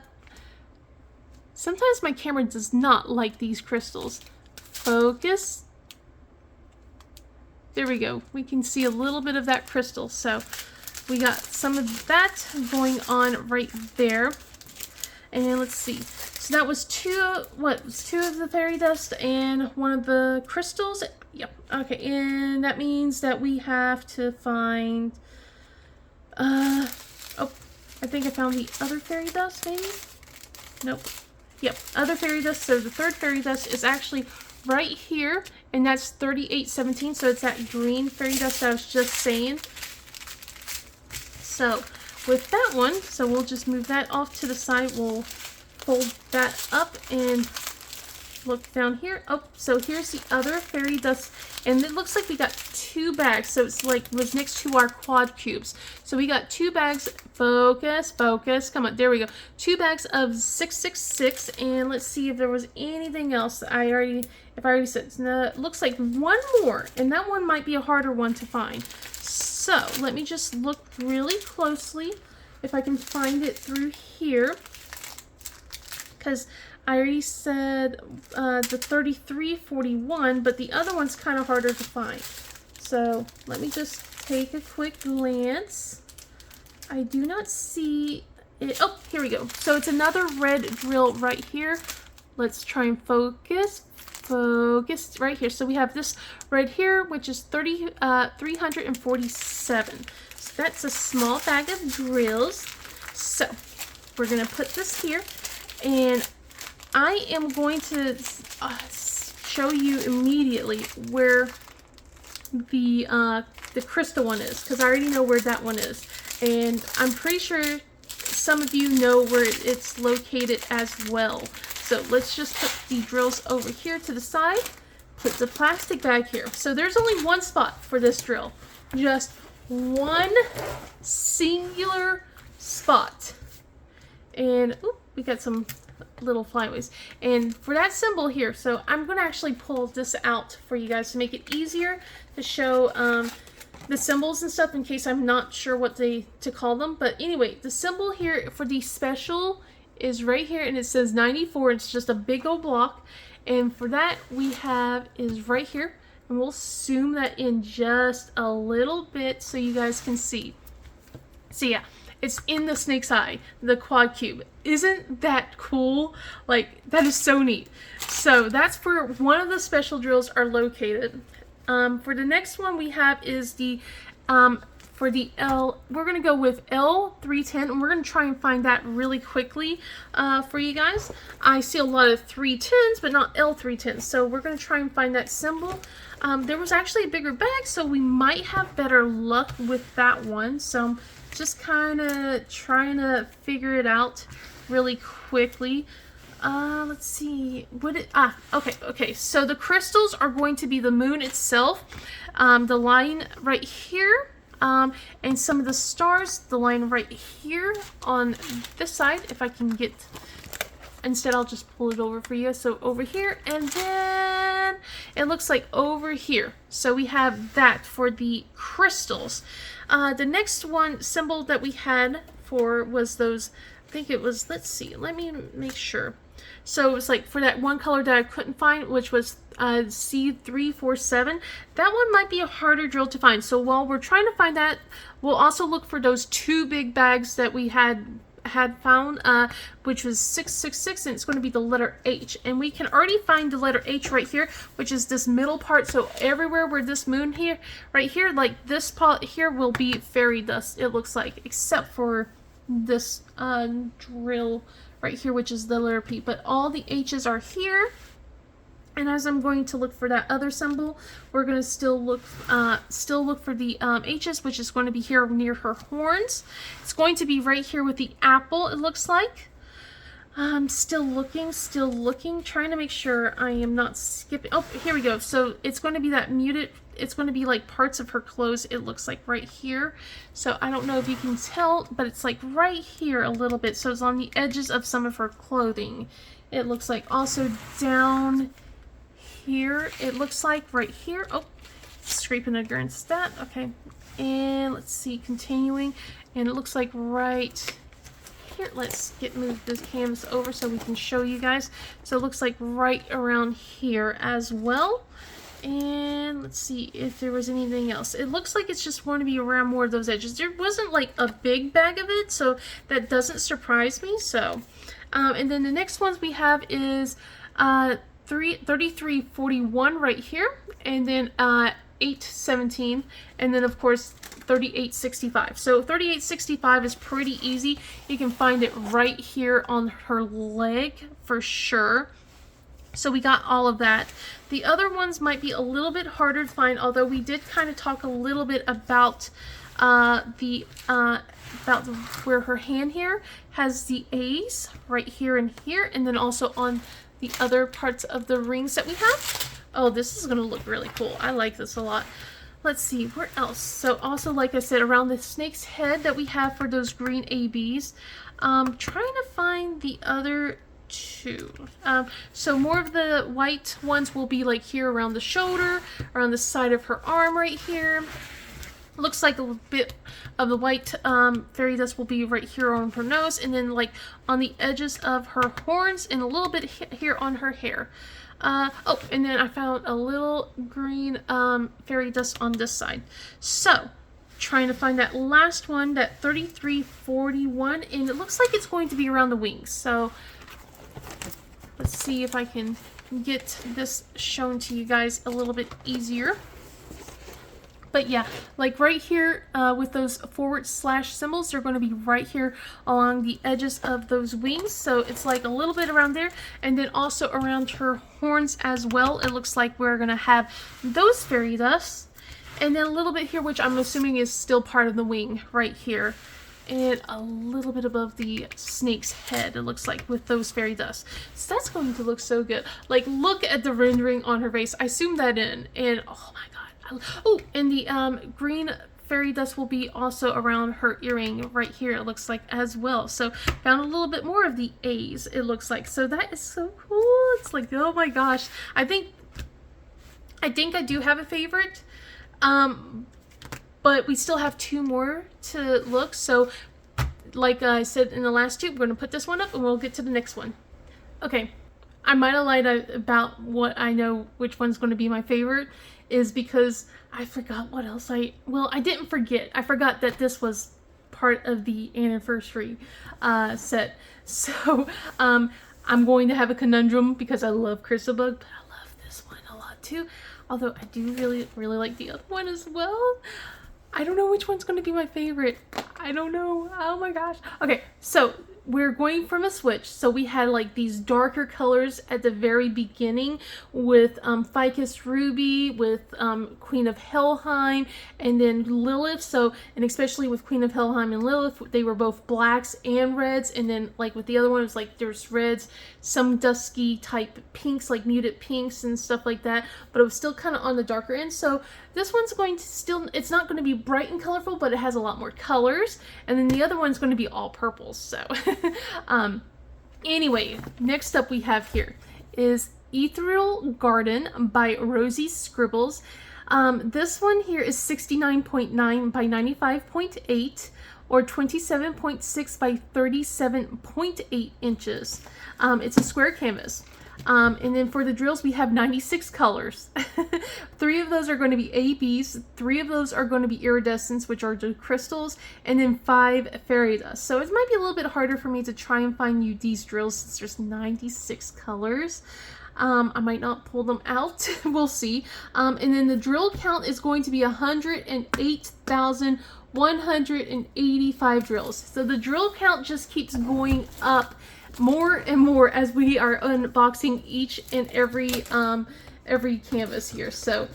Sometimes my camera does not like these crystals. Focus. There we go. We can see a little bit of that crystal. So we got some of that going on right there. And let's see. So that was two of the fairy dust and one of the crystals. Yep. Okay, and that means that we have to find oh, I think I found the other fairy dust, maybe? Nope. Yep, other fairy dust. So the third fairy dust is actually right here, and that's 3817. So it's that green fairy dust I was just saying. So with that one, so we'll just move that off to the side. We'll fold that up and look down here. Oh, so here's the other fairy dust, and it looks like we got 2 bags. So it's like was next to our quad cubes. So we got 2 bags. Focus, come on, there we go. 2 bags of 666, and let's see if there was anything else. If I already said, no, it looks like one more, and that one might be a harder one to find. So let me just look really closely if I can find it through here, because I already said the 3341, but the other one's kind of harder to find. So let me just take a quick glance. I do not see it. Oh, here we go. So it's another red drill right here. Let's try and focus right here. So we have this red here, which is 347. So that's a small bag of drills. So we're going to put this here, and I am going to show you immediately where the crystal one is, because I already know where that one is. And I'm pretty sure some of you know where it's located as well. So let's just put the drills over here to the side. Put the plastic bag here. So there's only one spot for this drill. Just one singular spot. And we got some little flyaways. And for that symbol here, so I'm going to actually pull this out for you guys to make it easier to show the symbols and stuff in case I'm not sure what to call them. But anyway, the symbol here for the special is right here, and it says 94. It's just a big old block. And for that we have is right here, and we'll zoom that in just a little bit so you guys can see. So yeah, it's in the snake's eye, the quad cube. Isn't that cool? Like, that is so neat. So that's where one of the special drills are located. For the next one we have is the for the L, we're going to go with L310, and we're going to try and find that really quickly for you guys. I see a lot of 310s, but not L310s, so we're going to try and find that symbol. There was actually a bigger bag, so we might have better luck with that one. So just kind of trying to figure it out really quickly. Let's see, okay, so the crystals are going to be the moon itself, the line right here, and some of the stars, the line right here on this side. If I can get, instead I'll just pull it over for you. So over here, and then it looks like over here. So we have that for the crystals. The next one symbol that we had for was those, I think it was, let's see, let me make sure. So it was like for that one color that I couldn't find, which was C347. That one might be a harder drill to find. So while we're trying to find that, we'll also look for those two big bags that we had found, which was 666, and it's going to be the letter H. And we can already find the letter H right here, which is this middle part. So everywhere where this moon here, right here, like this part here will be fairy dust, it looks like, except for this drill right here, which is the letter P. But all the H's are here. And as I'm going to look for that other symbol, we're going to still look for the H's, which is going to be here near her horns. It's going to be right here with the apple, it looks like. I'm still looking, trying to make sure I am not skipping. Oh, here we go. So it's going to be that muted, it's going to be like parts of her clothes, it looks like right here. So I don't know if you can tell, but it's like right here a little bit. So it's on the edges of some of her clothing. It looks like also down here, it looks like right here. Oh, scraping against that. Okay, and let's see, continuing, and it looks like right here. Let's move this canvas over so we can show you guys. So it looks like right around here as well. And let's see if there was anything else. It looks like it's just going to be around more of those edges. There wasn't like a big bag of it, so that doesn't surprise me. So and then the next ones we have is 3341 right here, and then 817, and then of course 3865. So 3865 is pretty easy. You can find it right here on her leg for sure. So we got all of that. The other ones might be a little bit harder to find, although we did kind of talk a little bit about where her hand here has the A's right here and here, and then also on the other parts of the rings that we have. Oh, this is going to look really cool. I like this a lot. Let's see, where else? So also, like I said, around the snake's head that we have for those green ABs. Trying to find the other two. So more of the white ones will be like here around the shoulder, around the side of her arm right here. Looks like a bit of the white fairy dust will be right here on her nose, and then like on the edges of her horns, and a little bit here on her hair. Oh, and then I found a little green fairy dust on this side. So trying to find that last one, that 3341, and it looks like it's going to be around the wings. So let's see if I can get this shown to you guys a little bit easier. But yeah, like right here with those forward slash symbols, they're going to be right here along the edges of those wings. So it's like a little bit around there, and then also around her horns as well. It looks like we're going to have those fairy dusts. And then a little bit here, which I'm assuming is still part of the wing right here. and a little bit above the snake's head, it looks like, with those fairy dust. So that's going to look so good. Like, look at the rendering on her face. I zoomed that in, and oh my god. Oh, and the green fairy dust will be also around her earring right here, it looks like, as well. So found a little bit more of the A's, it looks like. So that is so cool. It's like, oh my gosh. I think I do have a favorite, but we still have 2 more to look. So like I said in the last 2, we're going to put this one up and we'll get to the next one. Okay, I might have lied about what I know which one's going to be my favorite, is because I forgot what else well, I didn't forget. I forgot that this was part of the anniversary set. So I'm going to have a conundrum because I love Crystal Bug, but I love this one a lot too. Although I do really like the other one as well. I don't know which one's going to be my favorite. I don't know. Oh my gosh. Okay, so we're going from a switch. So we had like these darker colors at the very beginning with Ficus Ruby, with Queen of Helheim, and then Lilith. So, and especially with Queen of Helheim and Lilith, they were both blacks and reds. And then like with the other one, it was like there's reds, some dusky type pinks, like muted pinks and stuff like that. But it was still kind of on the darker end. So this one's going to still, it's not going to be bright and colorful, but it has a lot more colors. And then the other one's going to be all purples. So anyway, next up we have here is Ethereal Garden by Rosie Scribbles. This one here is 69.9 by 95.8 or 27.6 by 37.8 inches. It's a square canvas. And then for the drills, we have 96 colors. 3 of those are going to be ABs, 3 of those are going to be iridescents, which are the crystals, and then 5 fairy dust. So it might be a little bit harder for me to try and find you these drills since there's 96 colors. I might not pull them out. We'll see. And then the drill count is going to be 108,185 drills. So the drill count just keeps going up more and more as we are unboxing each and every canvas here. So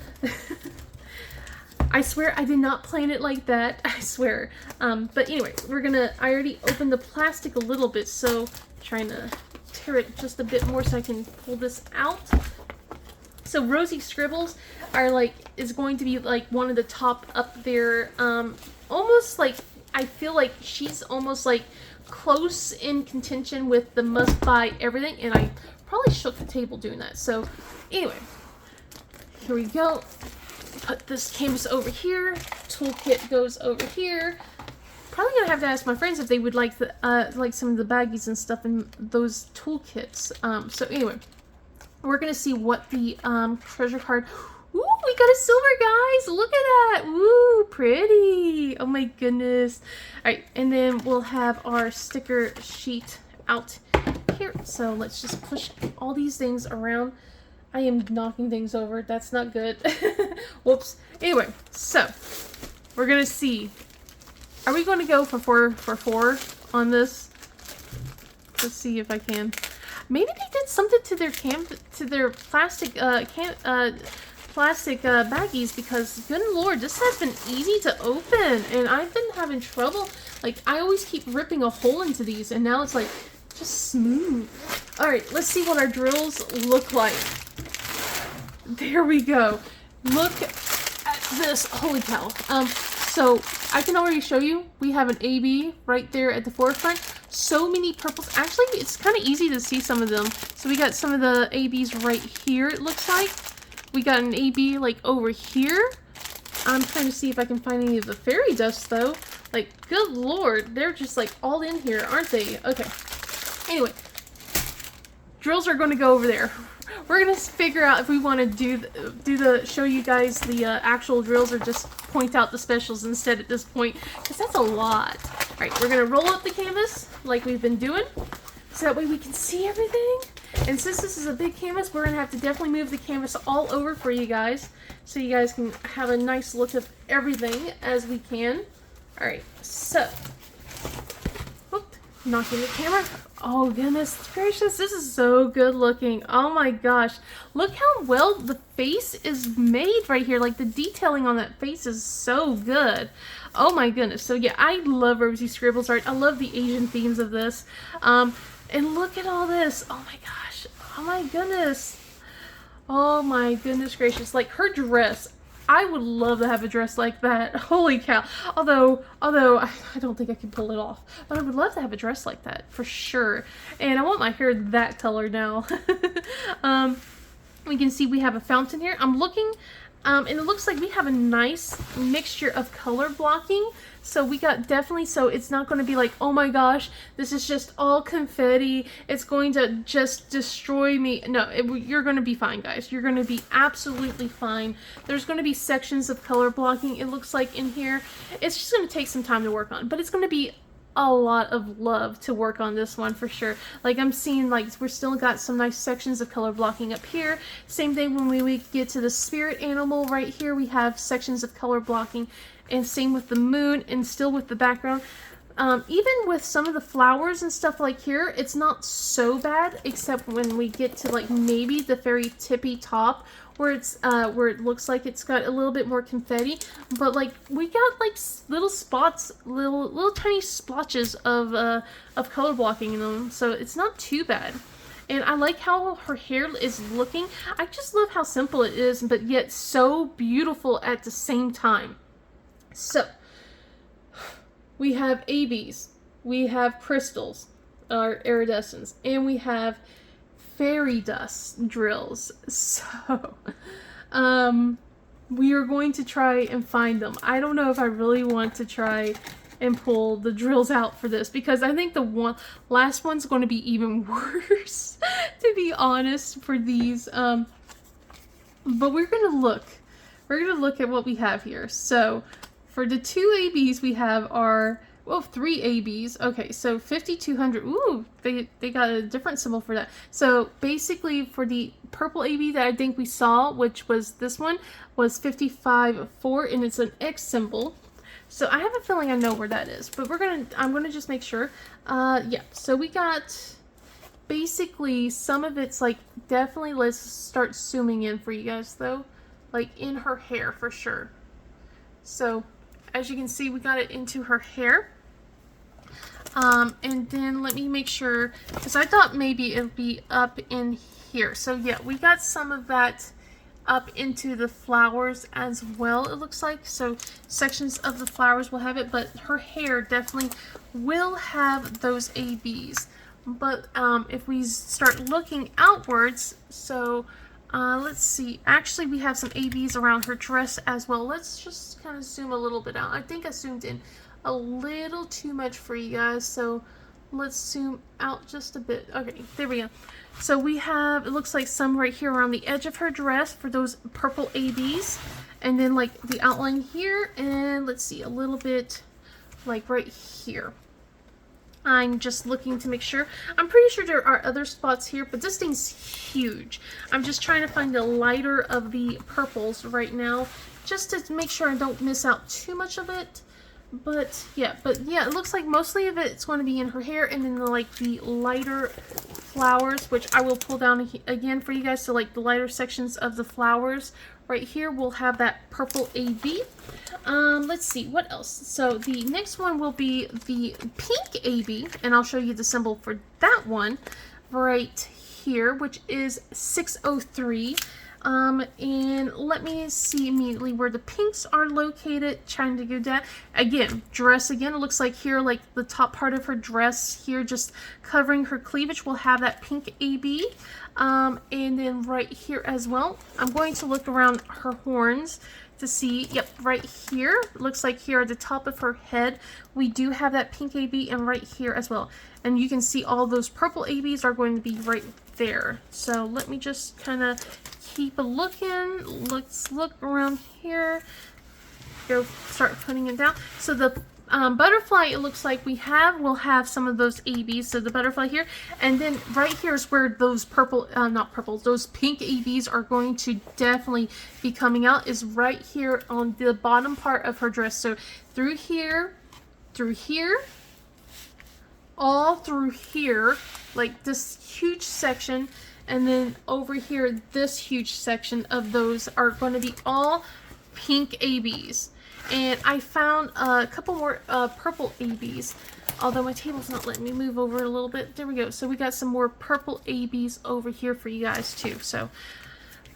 I swear I did not plan it like that. I swear. But anyway, I already opened the plastic a little bit, so I'm trying to tear it just a bit more so I can pull this out. So Rosie Scribbles is going to be like one of the top up there. Almost like, I feel like she's almost like close in contention with the must buy everything, and I probably shook the table doing that. So anyway, here we go. Put this canvas over here, toolkit goes over here. Probably gonna have to ask my friends if they would like the like some of the baggies and stuff in those toolkits. So anyway, we're gonna see what the treasure card. Ooh, we got a silver, guys! Look at that! Ooh, pretty! Oh my goodness. Alright, and then we'll have our sticker sheet out here. So let's just push all these things around. I am knocking things over. That's not good. Whoops. Anyway, so we're gonna see. Are we going to go for 4 on this? Let's see if I can. Maybe they did something to their plastic baggies, because good lord, this has been easy to open and I've been having trouble. Like, I always keep ripping a hole into these and now it's like just smooth. Alright, let's see what our drills look like. There we go. Look at this. Holy cow. So I can already show you we have an AB right there at the forefront. So many purples. Actually, it's kind of easy to see some of them. So we got some of the ABs right here, it looks like. We got an AB like over here. I'm trying to see if I can find any of the fairy dust though. Like, good lord, they're just like all in here, aren't they? Okay. Anyway, drills are going to go over there. We're going to figure out if we want to show you guys the actual drills or just point out the specials instead at this point, because that's a lot. All right, we're going to roll up the canvas like we've been doing, so that way we can see everything. And since this is a big canvas, we're going to have to definitely move the canvas all over for you guys, so you guys can have a nice look of everything as we can. All right, so, whoop, Knocking the camera. Oh goodness gracious, this is so good looking. Oh my gosh. Look how well the face is made right here. Like the detailing on that face is so good. Oh my goodness. So yeah, I love Rosie Scribbles art. I love the Asian themes of this. And look at all this. Oh my gosh. Oh my goodness. Oh my goodness gracious. Like her dress. I would love to have a dress like that. Holy cow. Although I don't think I can pull it off. But I would love to have a dress like that for sure. And I want my hair that color now. We can see we have a fountain here. I'm looking, and it looks like we have a nice mixture of color blocking. So we got definitely, so it's not going to be like, oh my gosh, this is just all confetti. It's going to just destroy me. No, you're going to be fine, guys. You're going to be absolutely fine. There's going to be sections of color blocking, it looks like, in here. It's just going to take some time to work on, but it's going to be a lot of love to work on this one for sure. Like I'm seeing, like we're still got some nice sections of color blocking up here. Same thing when we get to the spirit animal right here, we have sections of color blocking, and same with the moon, and still with the background. Even with some of the flowers and stuff like here, it's not so bad, except when we get to like maybe the very tippy top where it's where it looks like it's got a little bit more confetti. But like we got like little spots, little tiny splotches of color blocking in them, so it's not too bad. And I like how her hair is looking. I just love how simple it is, but yet so beautiful at the same time. So, we have ABs, we have crystals, or iridescence, and we have fairy dust drills. So, we are going to try and find them. I don't know if I really want to try and pull the drills out for this, because I think the last one's going to be even worse, to be honest, for these. But we're going to look. We're going to look at what we have here. So, for the 2 ABs we have are, well, 3 ABs. Okay, so 5,200. Ooh, they got a different symbol for that. So basically for the purple AB that I think we saw, which was this one, was 55.4, and it's an X symbol. So I have a feeling I know where that is, but I'm gonna just make sure. Yeah, so we got basically some of it's like, definitely, let's start zooming in for you guys though, like in her hair for sure. So as you can see, we got it into her hair. And then let me make sure, because I thought maybe it would be up in here. So yeah, we got some of that up into the flowers as well, it looks like. So sections of the flowers will have it, but her hair definitely will have those ABs. But if we start looking outwards, so let's see. Actually, we have some ABs around her dress as well. Let's just kind of zoom a little bit out. I think I zoomed in a little too much for you guys, so let's zoom out just a bit. Okay, there we go. So we have, it looks like some right here around the edge of her dress for those purple ABs, and then like the outline here, and let's see, a little bit like right here. I'm just looking to make sure. I'm pretty sure there are other spots here, but this thing's huge. I'm just trying to find the lighter of the purples right now, just to make sure I don't miss out too much of it. But yeah, it looks like mostly of it's going to be in her hair, and then like the lighter flowers, which I will pull down again for you guys. So like the lighter sections of the flowers right here will have that purple AB. Let's see what else. So the next one will be the pink AB, and I'll show you the symbol for that one right here, which is 603. And let me see immediately where the pinks are located. Trying to go down again. Dress again. It looks like here, like the top part of her dress here, just covering her cleavage, will have that pink AB. And then right here as well. I'm going to look around her horns to see. Yep, right here. It looks like here at the top of her head, we do have that pink AB, and right here as well. And you can see all those purple ABs are going to be right there. So let me just kind of keep a looking. Let's look around here. Go start putting it down. So the butterfly, it looks like will have some of those ABs. So the butterfly here, and then right here is where those purple, not purple, those pink ABs are going to definitely be coming out, is right here on the bottom part of her dress. So through here, all through here, like this huge section, and then over here, this huge section of those are going to be all pink ABs. And I found a couple more purple ABs, although my table's not letting me move over a little bit. There we go. So we got some more purple ABs over here for you guys too. So,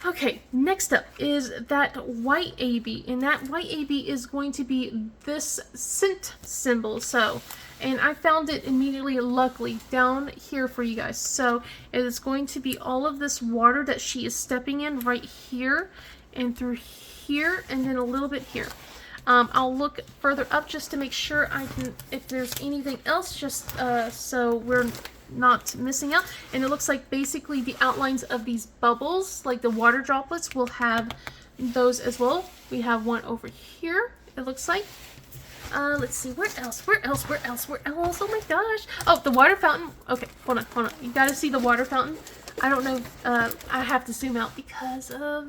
okay, next up is that white AB, and that white AB is going to be this scent symbol. So, and I found it immediately, luckily, down here for you guys. So it is going to be all of this water that she is stepping in right here and through here, and then a little bit here. I'll look further up just to make sure I can, if there's anything else, just so we're not missing out. And it looks like basically the outlines of these bubbles, like the water droplets, will have those as well. We have one over here, it looks like. Let's see, where else? Oh my gosh. Oh, the water fountain. Okay, hold on. You gotta see the water fountain. I don't know, I have to zoom out because of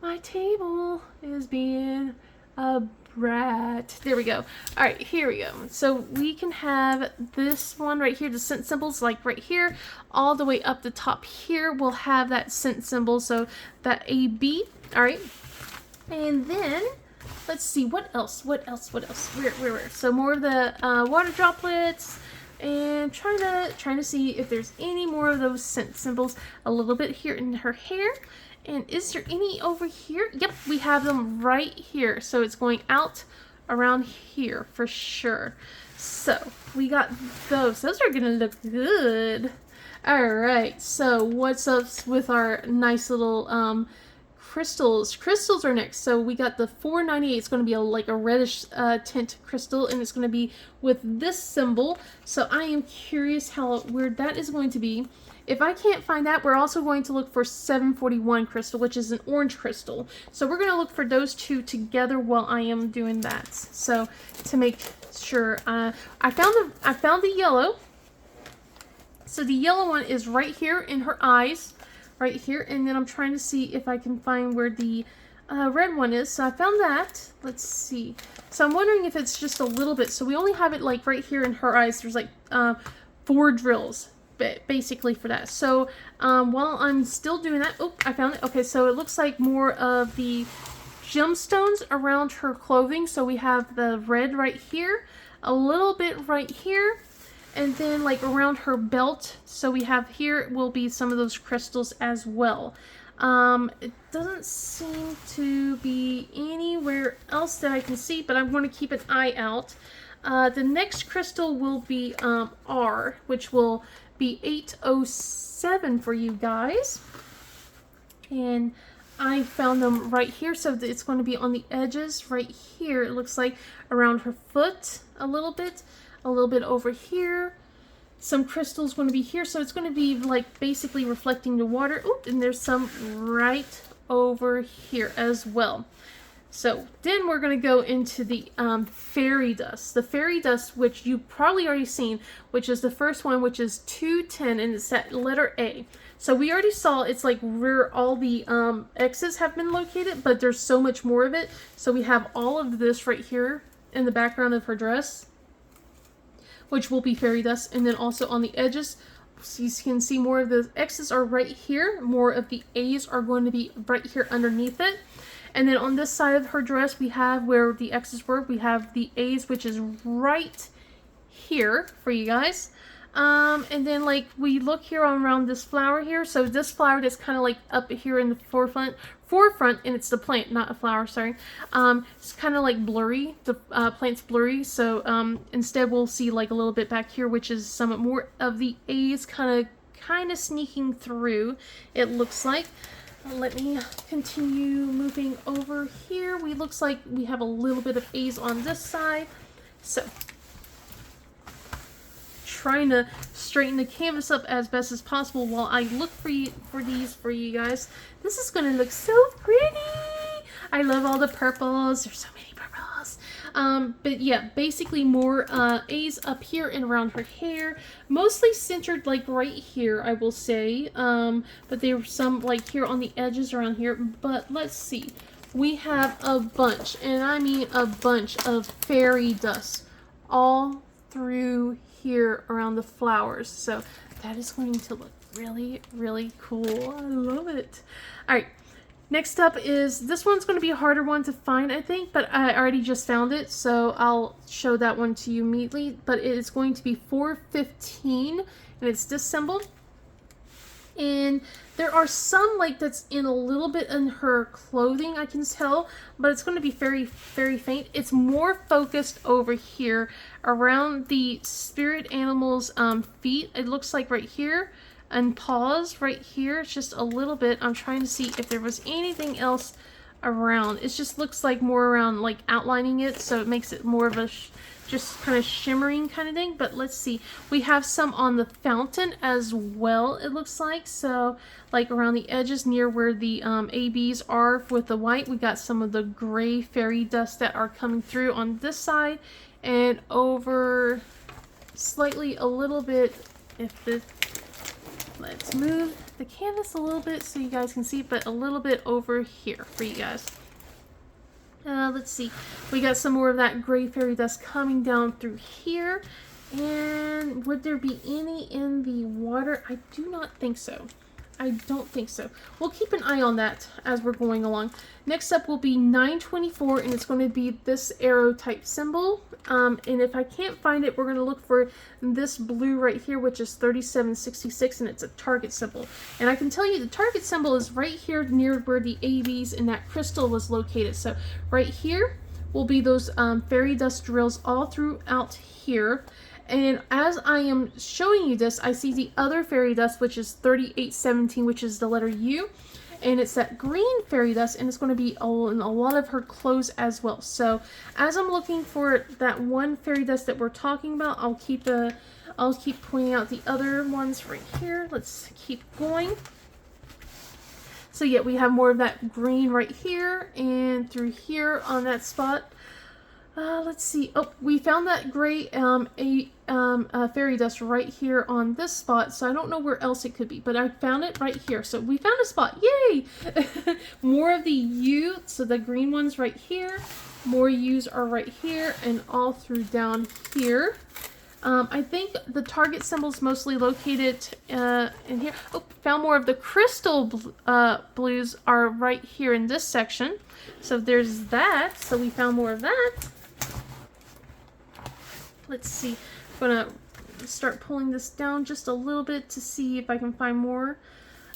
my table is being a brat. There we go. Alright, here we go. So we can have this one right here, the scent symbols, like right here, all the way up the top here, we'll have that scent symbol, so that AB. Alright. And then, let's see, what else? Where? So more of the water droplets, and trying to see if there's any more of those scent symbols. A little bit here in her hair. And is there any over here? Yep, we have them right here. So it's going out around here for sure. So we got those. Those are gonna look good. All right. So what's up with our nice little crystals? Crystals are next. So we got the 498. It's going to be like a reddish tint crystal, and it's going to be with this symbol. So I am curious how weird that is going to be. If I can't find that, we're also going to look for 741 crystal, which is an orange crystal. So we're going to look for those two together while I am doing that. So to make sure, I found the yellow. So the yellow one is right here in her eyes, right here. And then I'm trying to see if I can find where the red one is. So I found that. Let's see. So I'm wondering if it's just a little bit. So we only have it like right here in her eyes. There's like 4 drills. Basically for that. So while I'm still doing that, oh, I found it. Okay, so it looks like more of the gemstones around her clothing. So we have the red right here, a little bit right here, and then like around her belt. So we have here will be some of those crystals as well. It doesn't seem to be anywhere else that I can see, but I'm going to keep an eye out. The next crystal will be R, which will be 807 for you guys. And I found them right here, so it's going to be on the edges right here. It looks like around her foot a little bit over here. Some crystals going to be here, so it's going to be like basically reflecting the water. Oh, and there's some right over here as well. So then we're going to go into the fairy dust. The fairy dust, which you've probably already seen, which is the first one, which is 210, and it's that letter A. So we already saw it's like where all the X's have been located, but there's so much more of it. So we have all of this right here in the background of her dress, which will be fairy dust. And then also on the edges, so you can see more of the X's are right here. More of the A's are going to be right here underneath it. And then on this side of her dress, we have where the X's were, we have the A's, which is right here for you guys. And then like we look here on around this flower here. So this flower that's kind of like up here in the forefront, and it's the plant, not a flower, sorry. It's kind of like blurry, the plant's blurry. So instead we'll see like a little bit back here, which is some more of the A's kind of sneaking through, it looks like. Let me continue moving over here. Looks like we have a little bit of A's on this side. So, trying to straighten the canvas up as best as possible while I look for these for you guys. This is going to look so pretty. I love all the purples. There's so many purples. But yeah, basically more A's up here and around her hair. Mostly centered like right here, I will say. But there's some like here on the edges around here. But let's see. We have a bunch, and I mean a bunch of fairy dust all through here around the flowers. So that is going to look really, really cool. I love it. All right. Next up is, this one's going to be a harder one to find, I think, but I already just found it, so I'll show that one to you immediately. But it is going to be 415, and it's disassembled. And there are some, like, that's in a little bit in her clothing, I can tell, but it's going to be very, very faint. It's more focused over here around the spirit animal's feet. It looks like right here. And paws right here. It's just a little bit. I'm trying to see if there was anything else around. It just looks like more around, like, outlining it, so it makes it more of a just kind of shimmering kind of thing. But let's see, we have some on the fountain as well, it looks like. So like around the edges near where the ABs are with the white, we got some of the gray fairy dust that are coming through on this side, and over slightly a little bit, if the let's move the canvas a little bit so you guys can see, but a little bit over here for you guys. Let's see. We got some more of that gray fairy dust coming down through here. And would there be any in the water? I do not think so. I don't think so. We'll keep an eye on that as we're going along. Next up will be 924, and it's going to be this arrow type symbol. And if I can't find it, we're going to look for this blue right here, which is 3766, and it's a target symbol. And I can tell you the target symbol is right here near where the ABs and that crystal was located. So right here will be those fairy dust drills all throughout here. And as I am showing you this, I see the other fairy dust, which is 3817, which is the letter U. And it's that green fairy dust, and it's going to be in a lot of her clothes as well. So as I'm looking for that one fairy dust that we're talking about, I'll keep pointing out the other ones right here. Let's keep going. So yeah, we have more of that green right here and through here on that spot. Let's see. Oh, we found that gray fairy dust right here on this spot, so I don't know where else it could be, but I found it right here. So we found a spot. Yay! More of the U, so the green ones right here. More U's are right here and all through down here. I think the target symbol is mostly located in here. Oh, found more of the crystal blues are right here in this section. So there's that. So we found more of that. Let's see. I'm gonna start pulling this down just a little bit to see if I can find more.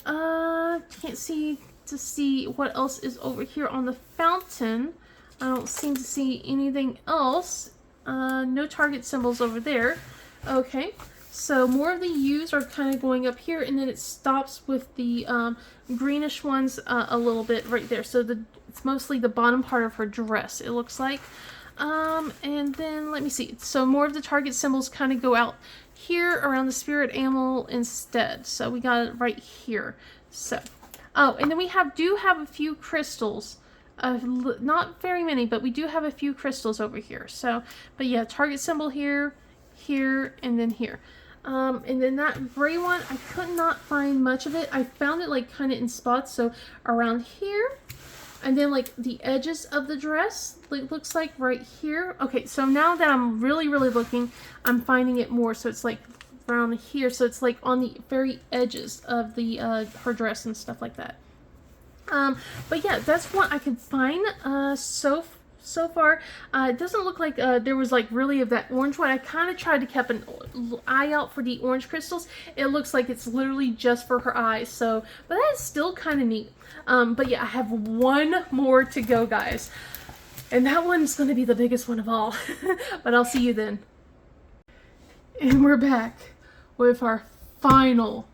Can't see to see what else is over here on the fountain. I don't seem to see anything else. No target symbols over there. Okay, so more of the U's are kind of going up here, and then it stops with the greenish ones a little bit right there. So it's mostly the bottom part of her dress, it looks like. And then let me see. So more of the target symbols kind of go out here around the spirit animal instead. So we got it right here. So, oh, and then we do have a few crystals. Not very many, but we do have a few crystals over here. So, but yeah, target symbol here, here, and then here. And then that gray one, I could not find much of it. I found it like kind of in spots. So around here, and then like the edges of the dress, it looks like right here. Okay, so now that I'm really, really looking, I'm finding it more. So it's like around here. So it's like on the very edges of the her dress and stuff like that. But yeah, that's what I could find so far. It doesn't look like there was like really of that orange one. I kind of tried to keep an eye out for the orange crystals. It looks like it's literally just for her eyes. So, but that is still kind of neat. But yeah, I have one more to go, guys. And that one's going to be the biggest one of all. But I'll see you then. And we're back with our final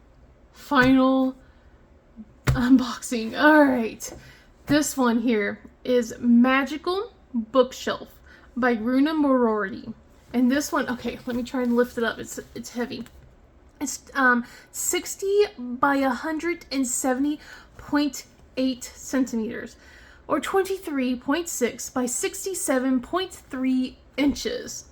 unboxing. Alright, this one here is Magical Bookshelf by Runa Morority. And this one, okay, let me try and lift it up. It's heavy. It's 60 by 170.8 centimeters, or 23.6 by 67.3 inches.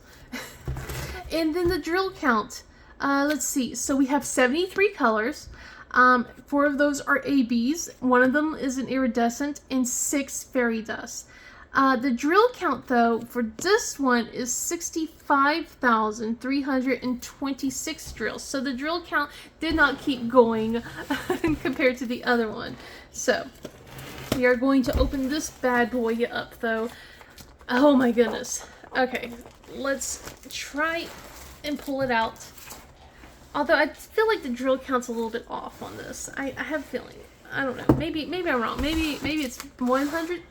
And then the drill count, let's see, so we have 73 colors. 4 of those are ABs, 1 of them is an iridescent, and 6 fairy dust. The drill count, though, for this one is 65,326 drills. So the drill count did not keep going compared to the other one. So we are going to open this bad boy up, though. Oh my goodness. Okay, let's try and pull it out. Although I feel like the drill count's a little bit off on this. I have a feeling. I don't know. Maybe I'm wrong. Maybe it's 100.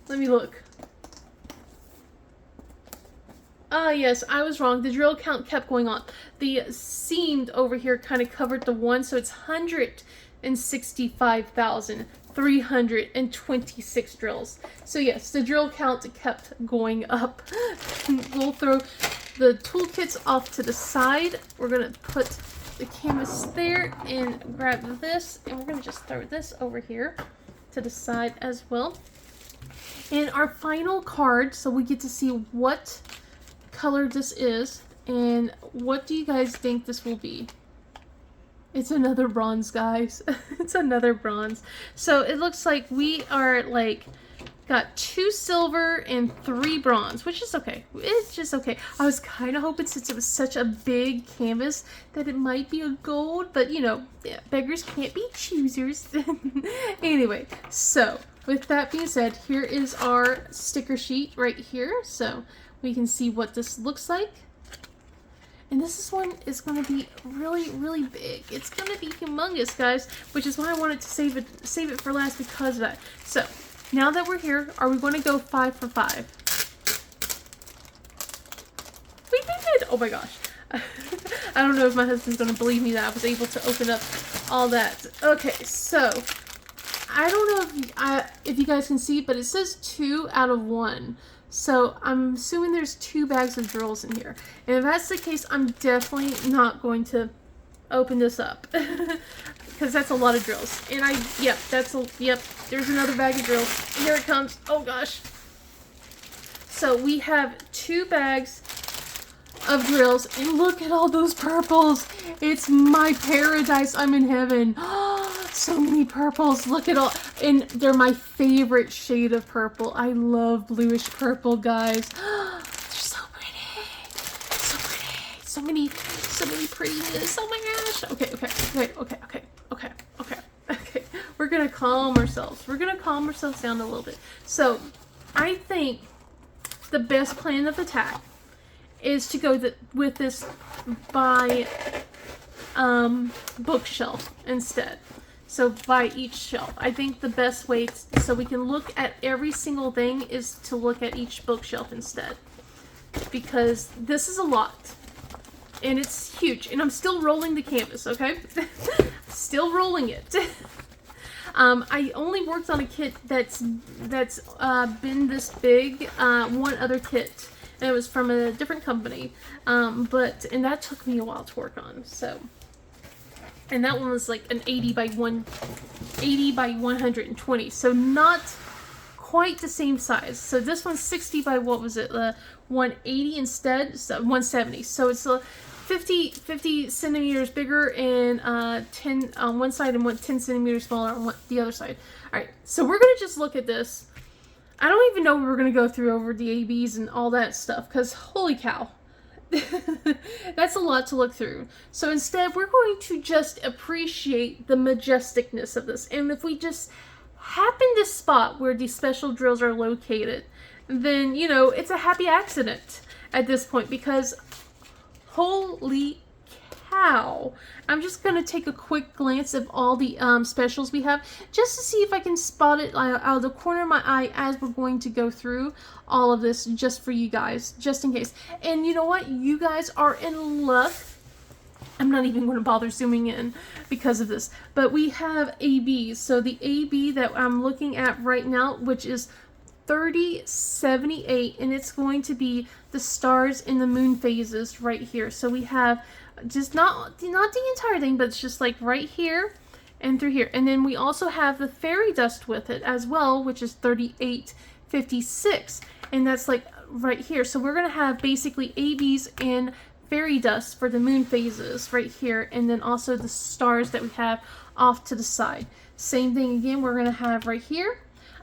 Let me look. Ah, yes, I was wrong. The drill count kept going on. The seamed over here kind of covered the one, so it's 165,326 drills. So yes, the drill count kept going up. We'll throw the toolkits off to the side. We're gonna put the canvas there and grab this, and we're gonna just throw this over here to the side as well. And our final card, so we get to see what color this is, and what do you guys think this will be? It's another bronze, guys. It's another bronze. So it looks like we are like got 2 silver and 3 bronze, which is okay. It's just okay. I was kind of hoping, since it was such a big canvas, that it might be a gold, but you know, yeah, beggars can't be choosers. Anyway, so with that being said, here is our sticker sheet right here, so we can see what this looks like. And this one is going to be really, really big. It's going to be humongous, guys, which is why I wanted to save it for last, because of that. So now that we're here, are we going to go 5 for 5? We did! Oh my gosh. I don't know if my husband's going to believe me that I was able to open up all that. Okay, so I don't know if you guys can see, but it says 2 out of 1. So I'm assuming there's 2 bags of drills in here. And if that's the case, I'm definitely not going to open this up. Because that's a lot of drills. And yep, there's another bag of drills. Here it comes. Oh gosh. So we have 2 bags of drills, and look at all those purples. It's my paradise. I'm in heaven. So many purples. Look at all, and they're my favorite shade of purple. I love bluish purple, guys. They're so pretty. So pretty. So many prettiness. Oh my gosh. Okay. We're gonna calm ourselves. We're gonna calm ourselves down a little bit. So I think the best plan of attack is to go with this by bookshelf instead. So by each shelf. I think the best way so we can look at every single thing is to look at each bookshelf instead. Because this is a lot. And it's huge. And I'm still rolling the canvas, okay? Still rolling it. I only worked on a kit that's been this big. One other kit. And it was from a different company. And that took me a while to work on. So, and that one was like an 80 by 120. So not quite the same size. So this one's 60 by, what was it? 180 instead, so 170. So it's a 50 centimeters bigger and 10 on one side and 10 centimeters smaller on the other side. All right, so we're gonna just look at this. I don't even know if we're going to go through over the ABs and all that stuff, because holy cow, that's a lot to look through. So instead, we're going to just appreciate the majesticness of this. And if we just happen to spot where these special drills are located, then, you know, it's a happy accident at this point, because holy cow. I'm just going to take a quick glance of all the specials we have, just to see if I can spot it out of the corner of my eye as we're going to go through all of this, just for you guys, just in case. And you know what? You guys are in luck. I'm not even going to bother zooming in because of this. But we have ABs. So the AB that I'm looking at right now, which is 3078, and it's going to be the stars in the moon phases right here. So we have just not the entire thing, but it's just like right here and through here. And then we also have the fairy dust with it as well, which is 3856, and that's like right here. So we're going to have basically ABs and fairy dust for the moon phases right here, and then also the stars that we have off to the side. Same thing again, we're going to have right here.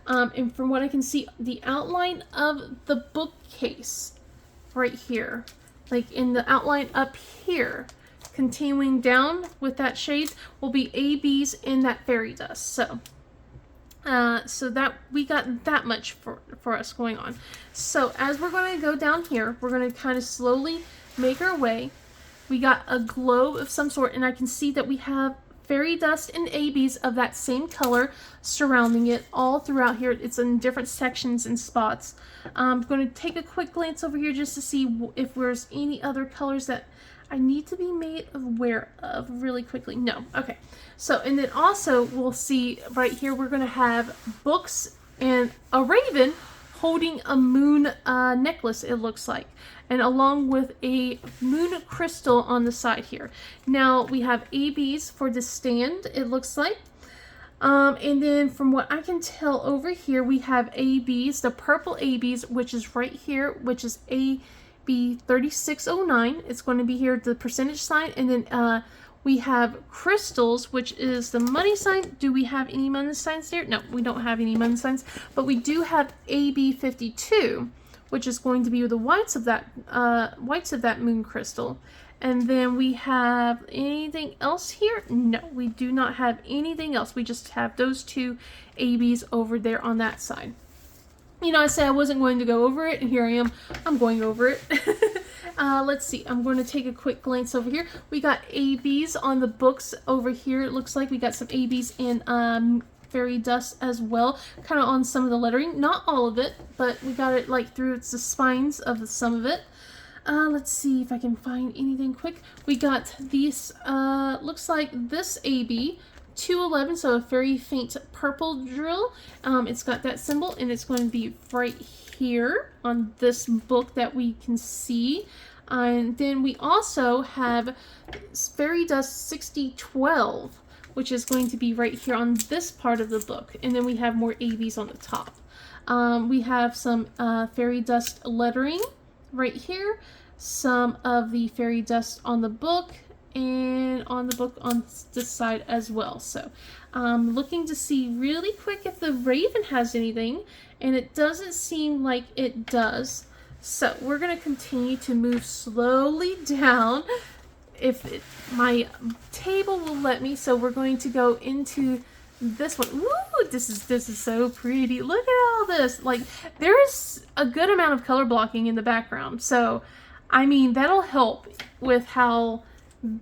And from what I can see, the outline of the bookcase right here, like in the outline up here, continuing down with that shade, will be ABs in that fairy dust. So that we got that much for us going on. So as we're going to go down here, we're going to kind of slowly make our way. We got a globe of some sort, and I can see that we have fairy dust and ABs of that same color surrounding it all throughout here. It's in different sections and spots. I'm going to take a quick glance over here just to see if there's any other colors that I need to be made aware of really quickly. No. Okay. So, and then also we'll see right here, we're going to have books and a raven holding a moon necklace, it looks like, and along with a moon crystal on the side here. Now we have ABs for the stand, it looks like. And then from what I can tell over here, we have ABs, the purple ABs, which is right here, which is AB 3609. It's going to be here, the percentage sign. And then we have crystals, which is the money sign. Do we have any money signs there? No, we don't have any money signs, but we do have AB 52, which is going to be the whites of that moon crystal. And then we have anything else here? No, we do not have anything else. We just have those two ABs over there on that side. You know, I said I wasn't going to go over it, and here I am. I'm going over it. Let's see. I'm going to take a quick glance over here. We got ABs on the books over here. It looks like we got some ABs in fairy dust as well, kind of on some of the lettering. Not all of it, but we got it like through the spines of some of it. Let's see if I can find anything quick. We got these, looks like this AB 211, so a very faint purple drill. It's got that symbol, and it's going to be right here on this book that we can see. And then we also have fairy dust 6012, which is going to be right here on this part of the book. And then we have more ABs on the top. We have some fairy dust lettering right here, some of the fairy dust on the book, and on the book on this side as well. So looking to see really quick if the raven has anything, and it doesn't seem like it does. So we're going to continue to move slowly down if my table will let me. So we're going to go into this one. Ooh, this is so pretty. Look at all this. Like, there's a good amount of color blocking in the background. So, I mean, that'll help with how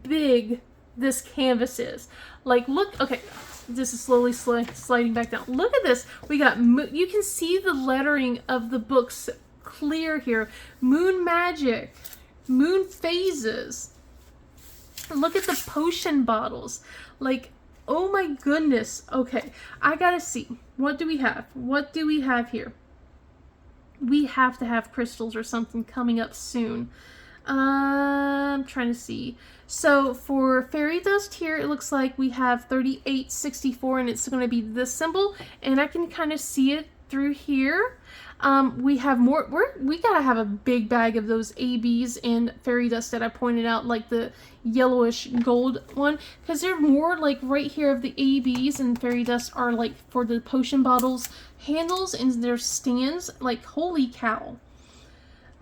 big this canvas is. Like, look, okay, this is slowly sliding back down. Look at this. We got, you can see the lettering of the books clear here. Moon magic, moon phases. Look at the potion bottles. Like, oh my goodness. Okay, I gotta see. What do we have? What do we have here? We have to have crystals or something coming up soon. I'm trying to see. So for fairy dust here, it looks like we have 3864, and it's going to be this symbol, and I can kind of see it through here. We have more. We gotta have a big bag of those ABs and fairy dust that I pointed out, like the yellowish gold one, because they're more like right here of the ABs and fairy dust are like for the potion bottles handles and their stands. Like, holy cow.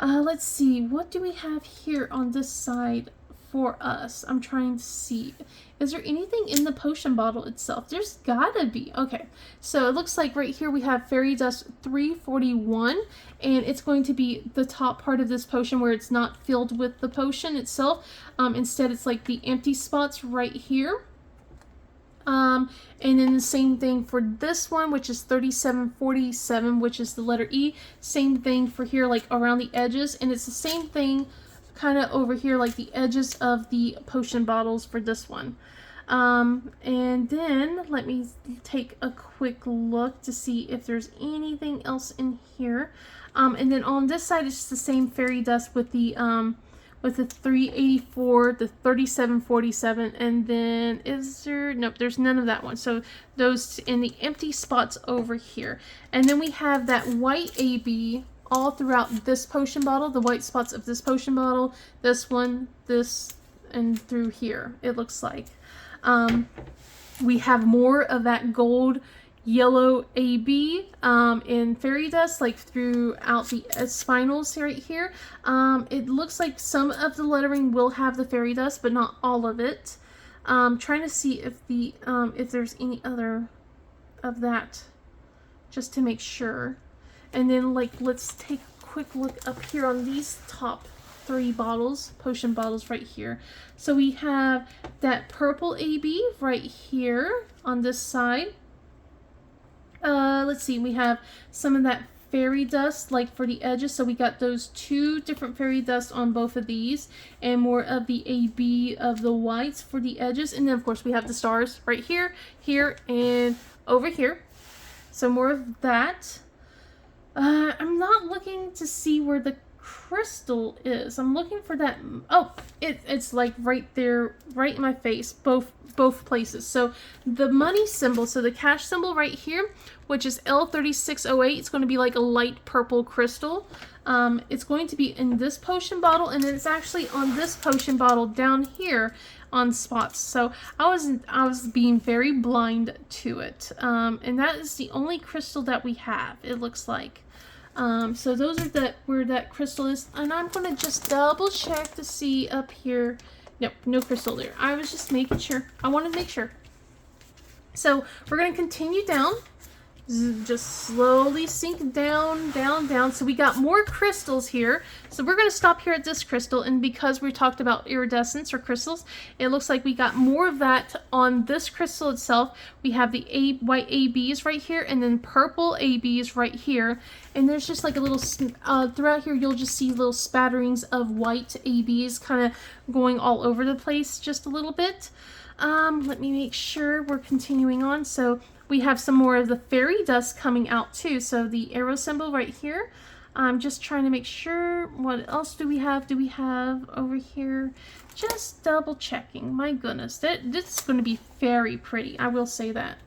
Let's see, what do we have here on this side for us? I'm trying to see. Is there anything in the potion bottle itself? There's gotta be. Okay, so it looks like right here we have fairy dust 341, and it's going to be the top part of this potion where it's not filled with the potion itself. Instead, it's like the empty spots right here. And then the same thing for this one, which is 3747, which is the letter E. Same thing for here, like around the edges, and it's the same thing kind of over here, like the edges of the potion bottles for this one. And then let me take a quick look to see if there's anything else in here. And then on this side, it's just the same fairy dust with the 384, the 3747, and then is there, nope, there's none of that one. So those in the empty spots over here. And then we have that white AB all throughout this potion bottle, the white spots of this potion bottle, this one, this, and through here, it looks like. We have more of that gold yellow AB in fairy dust, like throughout the spinals right here. It looks like some of the lettering will have the fairy dust, but not all of it. Trying to see if there's any other of that, just to make sure. And then let's take a quick look up here on these top 3 bottles, potion bottles right here. So we have that purple AB right here on this side. Let's see, we have some of that fairy dust like for the edges, so we got those 2 different fairy dust on both of these, and more of the AB of the whites for the edges. And then of course we have the stars right here, here, and over here, so more of that. I'm not looking to see where the crystal is. I'm looking for that. Oh, it's like right there, right in my face, both places. So the money symbol, so the cash symbol right here, which is L3608, it's going to be like a light purple crystal. It's going to be in this potion bottle, and then it's actually on this potion bottle down here on spots. So I was being very blind to it, and that is the only crystal that we have, it looks like. So those are where that crystal is, and I'm gonna just double check to see up here. Nope, no crystal there. I was just making sure. I want to make sure. So we're gonna continue down. Just slowly sink down, down, down. So we got more crystals here. So we're going to stop here at this crystal. And because we talked about iridescence or crystals, it looks like we got more of that on this crystal itself. We have the white ABs right here, and then purple ABs right here. And there's just like a little, throughout here, you'll just see little spatterings of white ABs kind of going all over the place just a little bit. Let me make sure we're continuing on. So we have some more of the fairy dust coming out too. So the arrow symbol right here. I'm just trying to make sure. What else do we have? Do we have over here? Just double checking. My goodness, this is going to be very pretty. I will say that.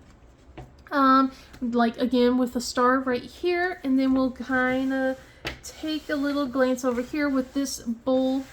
Like again with a star right here, and then we'll kind of take a little glance over here with this bowl.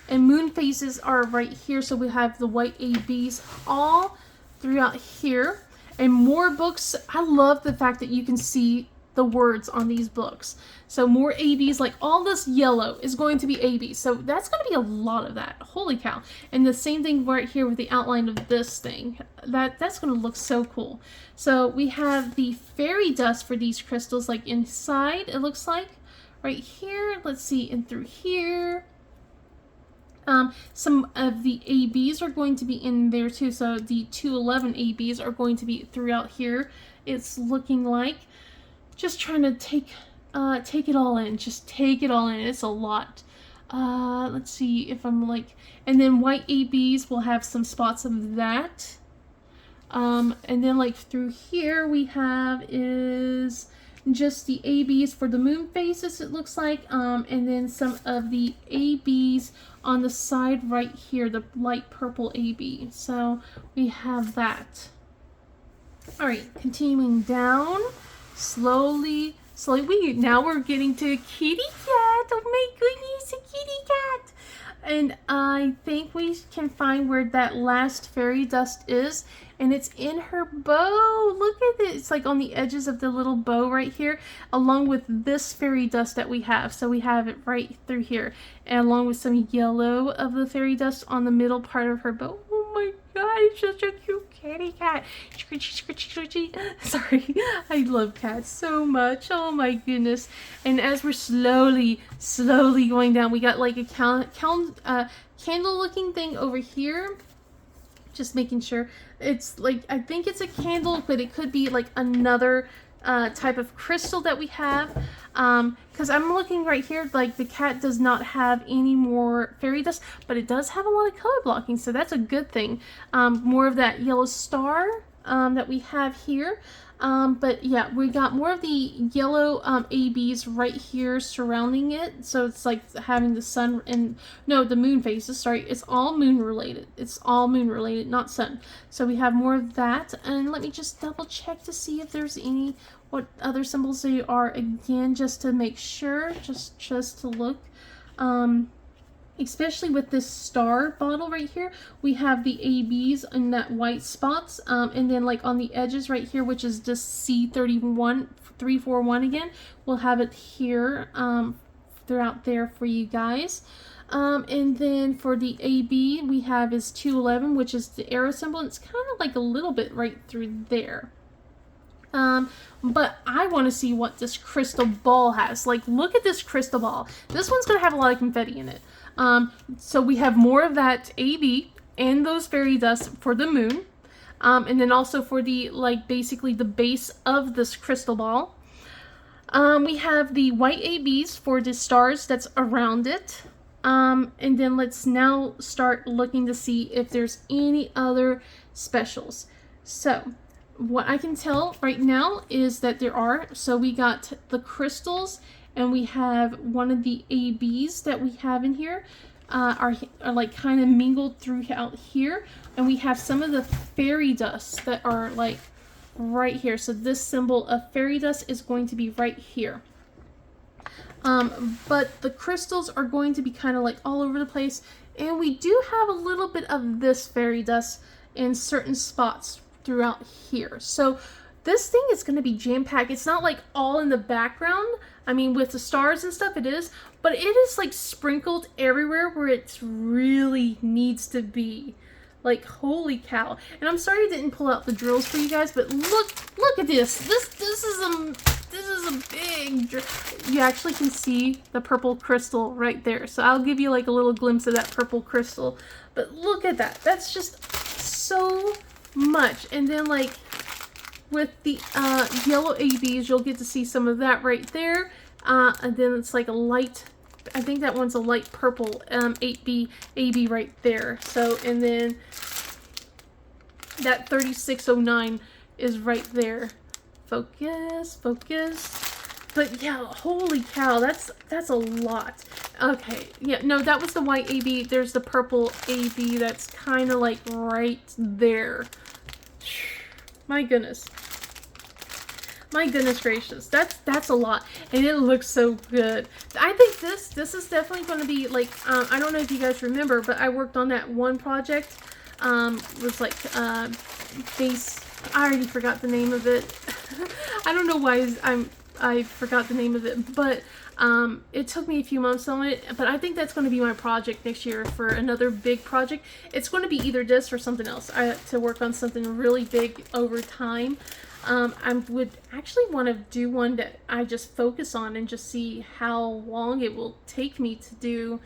And moon phases are right here, so we have the white ABs all throughout here. And more books. I love the fact that you can see the words on these books. So more ABs, like all this yellow is going to be ABs. So that's going to be a lot of that. Holy cow. And the same thing right here with the outline of this thing. That's going to look so cool. So we have the fairy dust for these crystals, like inside, it looks like. Right here. Let's see, and through here. Some of the ABs are going to be in there too. So the 211 ABs are going to be throughout here. It's looking like. Just trying to take it all in. Just take it all in. It's a lot. Let's see if I'm like, and then white ABs will have some spots of that. And then like through here we have is just the ABs for the moon phases, it looks like, and then some of the ABs on the side right here, the light purple AB. So we have that. All right, continuing down, slowly. Now we're getting to a kitty cat. Oh my goodness, a kitty cat. And I think we can find where that last fairy dust is, and it's in her bow. Look at it. It's like on the edges of the little bow right here, along with this fairy dust that we have. So we have it right through here, and along with some yellow of the fairy dust on the middle part of her bow. Oh my god, it's such a cute kitty cat. Scritchy, scritchy, scritchy. Sorry, I love cats so much. Oh my goodness. And as we're slowly going down, we got like a candle looking thing over here. Just making sure. It's like, I think it's a candle, but it could be like another type of crystal that we have. Because I'm looking right here, like the cat does not have any more fairy dust, but it does have a lot of color blocking, so that's a good thing. More of that yellow star that we have here. But yeah, we got more of the yellow ABs right here surrounding it. So it's like having the sun and no, the moon phases. Sorry, it's all moon related. It's all moon related, not sun. So we have more of that. And let me just double check to see if there's any what other symbols they are again, just to make sure, just to look. especially with this star bottle right here. We have the ABs in that white spots, and then like on the edges right here, which is just C31 341 again, we'll have it here throughout there for you guys. And then for the AB, we have is 211, which is the arrow symbol. It's kind of like a little bit right through there. But I want to see what this crystal ball has. Like, look at this crystal ball. This one's going to have a lot of confetti in it. So we have more of that AB and those fairy dust for the moon. And then also for the, like, basically the base of this crystal ball. We have the white ABs for the stars that's around it. And then let's now start looking to see if there's any other specials. So what I can tell right now is that there are. So we got the crystals, and we have one of the ABs that we have in here are like kind of mingled throughout here, and we have some of the fairy dust that are like right here. So this symbol of fairy dust is going to be right here. But the crystals are going to be kind of like all over the place, and we do have a little bit of this fairy dust in certain spots throughout here. So this thing is going to be jam-packed. It's not like all in the background. I mean, with the stars and stuff it is, but it is like sprinkled everywhere where it really needs to be. Like, holy cow. And I'm sorry I didn't pull out the drills for you guys, but look at this. This is a big drill. You actually can see the purple crystal right there. So I'll give you like a little glimpse of that purple crystal. But look at that. That's just so much. And then like with the yellow ABs, you'll get to see some of that right there. And then it's like a light, I think that one's a light purple 8B AB right there. So, and then that 3609 is right there. Focus. But yeah, holy cow, that's a lot. Okay, yeah, no, that was the white AB. There's the purple AB that's kind of like right there. My goodness. My goodness gracious, that's a lot, and it looks so good. I think this is definitely going to be like, I don't know if you guys remember, but I worked on that one project. Was like base. I already forgot the name of it. I don't know why I forgot the name of it, but it took me a few months on it. But I think that's going to be my project next year for another big project. It's going to be either this or something else. I have to work on something really big over time. I would actually want to do one that I just focus on and just see how long it will take me to do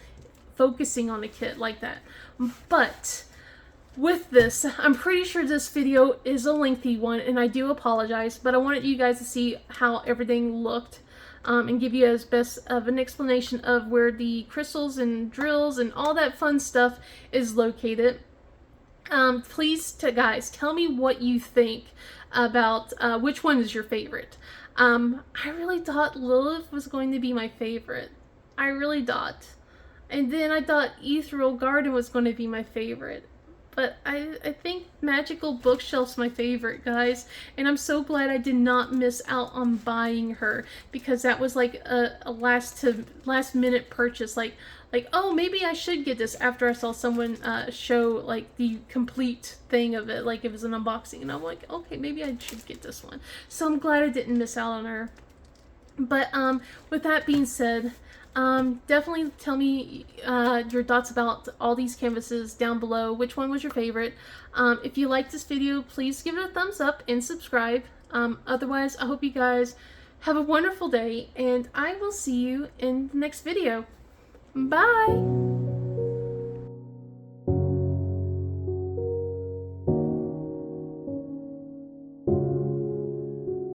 focusing on a kit like that. But with this, I'm pretty sure this video is a lengthy one, and I do apologize, but I wanted you guys to see how everything looked and give you as best of an explanation of where the crystals and drills and all that fun stuff is located. Please, guys, tell me what you think about which one is your favorite. I really thought Lilith was going to be my favorite. I really thought. And then I thought Ethereal Garden was going to be my favorite. But I think Magical Bookshelf's my favorite, guys. And I'm so glad I did not miss out on buying her, because that was like a last minute purchase. Like, oh, maybe I should get this after I saw someone show like the complete thing of it, like it was an unboxing, and I'm like, okay, maybe I should get this one. So I'm glad I didn't miss out on her. But with that being said, definitely tell me your thoughts about all these canvases down below. Which one was your favorite? If you like this video, please give it a thumbs up and subscribe. Otherwise, I hope you guys have a wonderful day, and I will see you in the next video. Bye!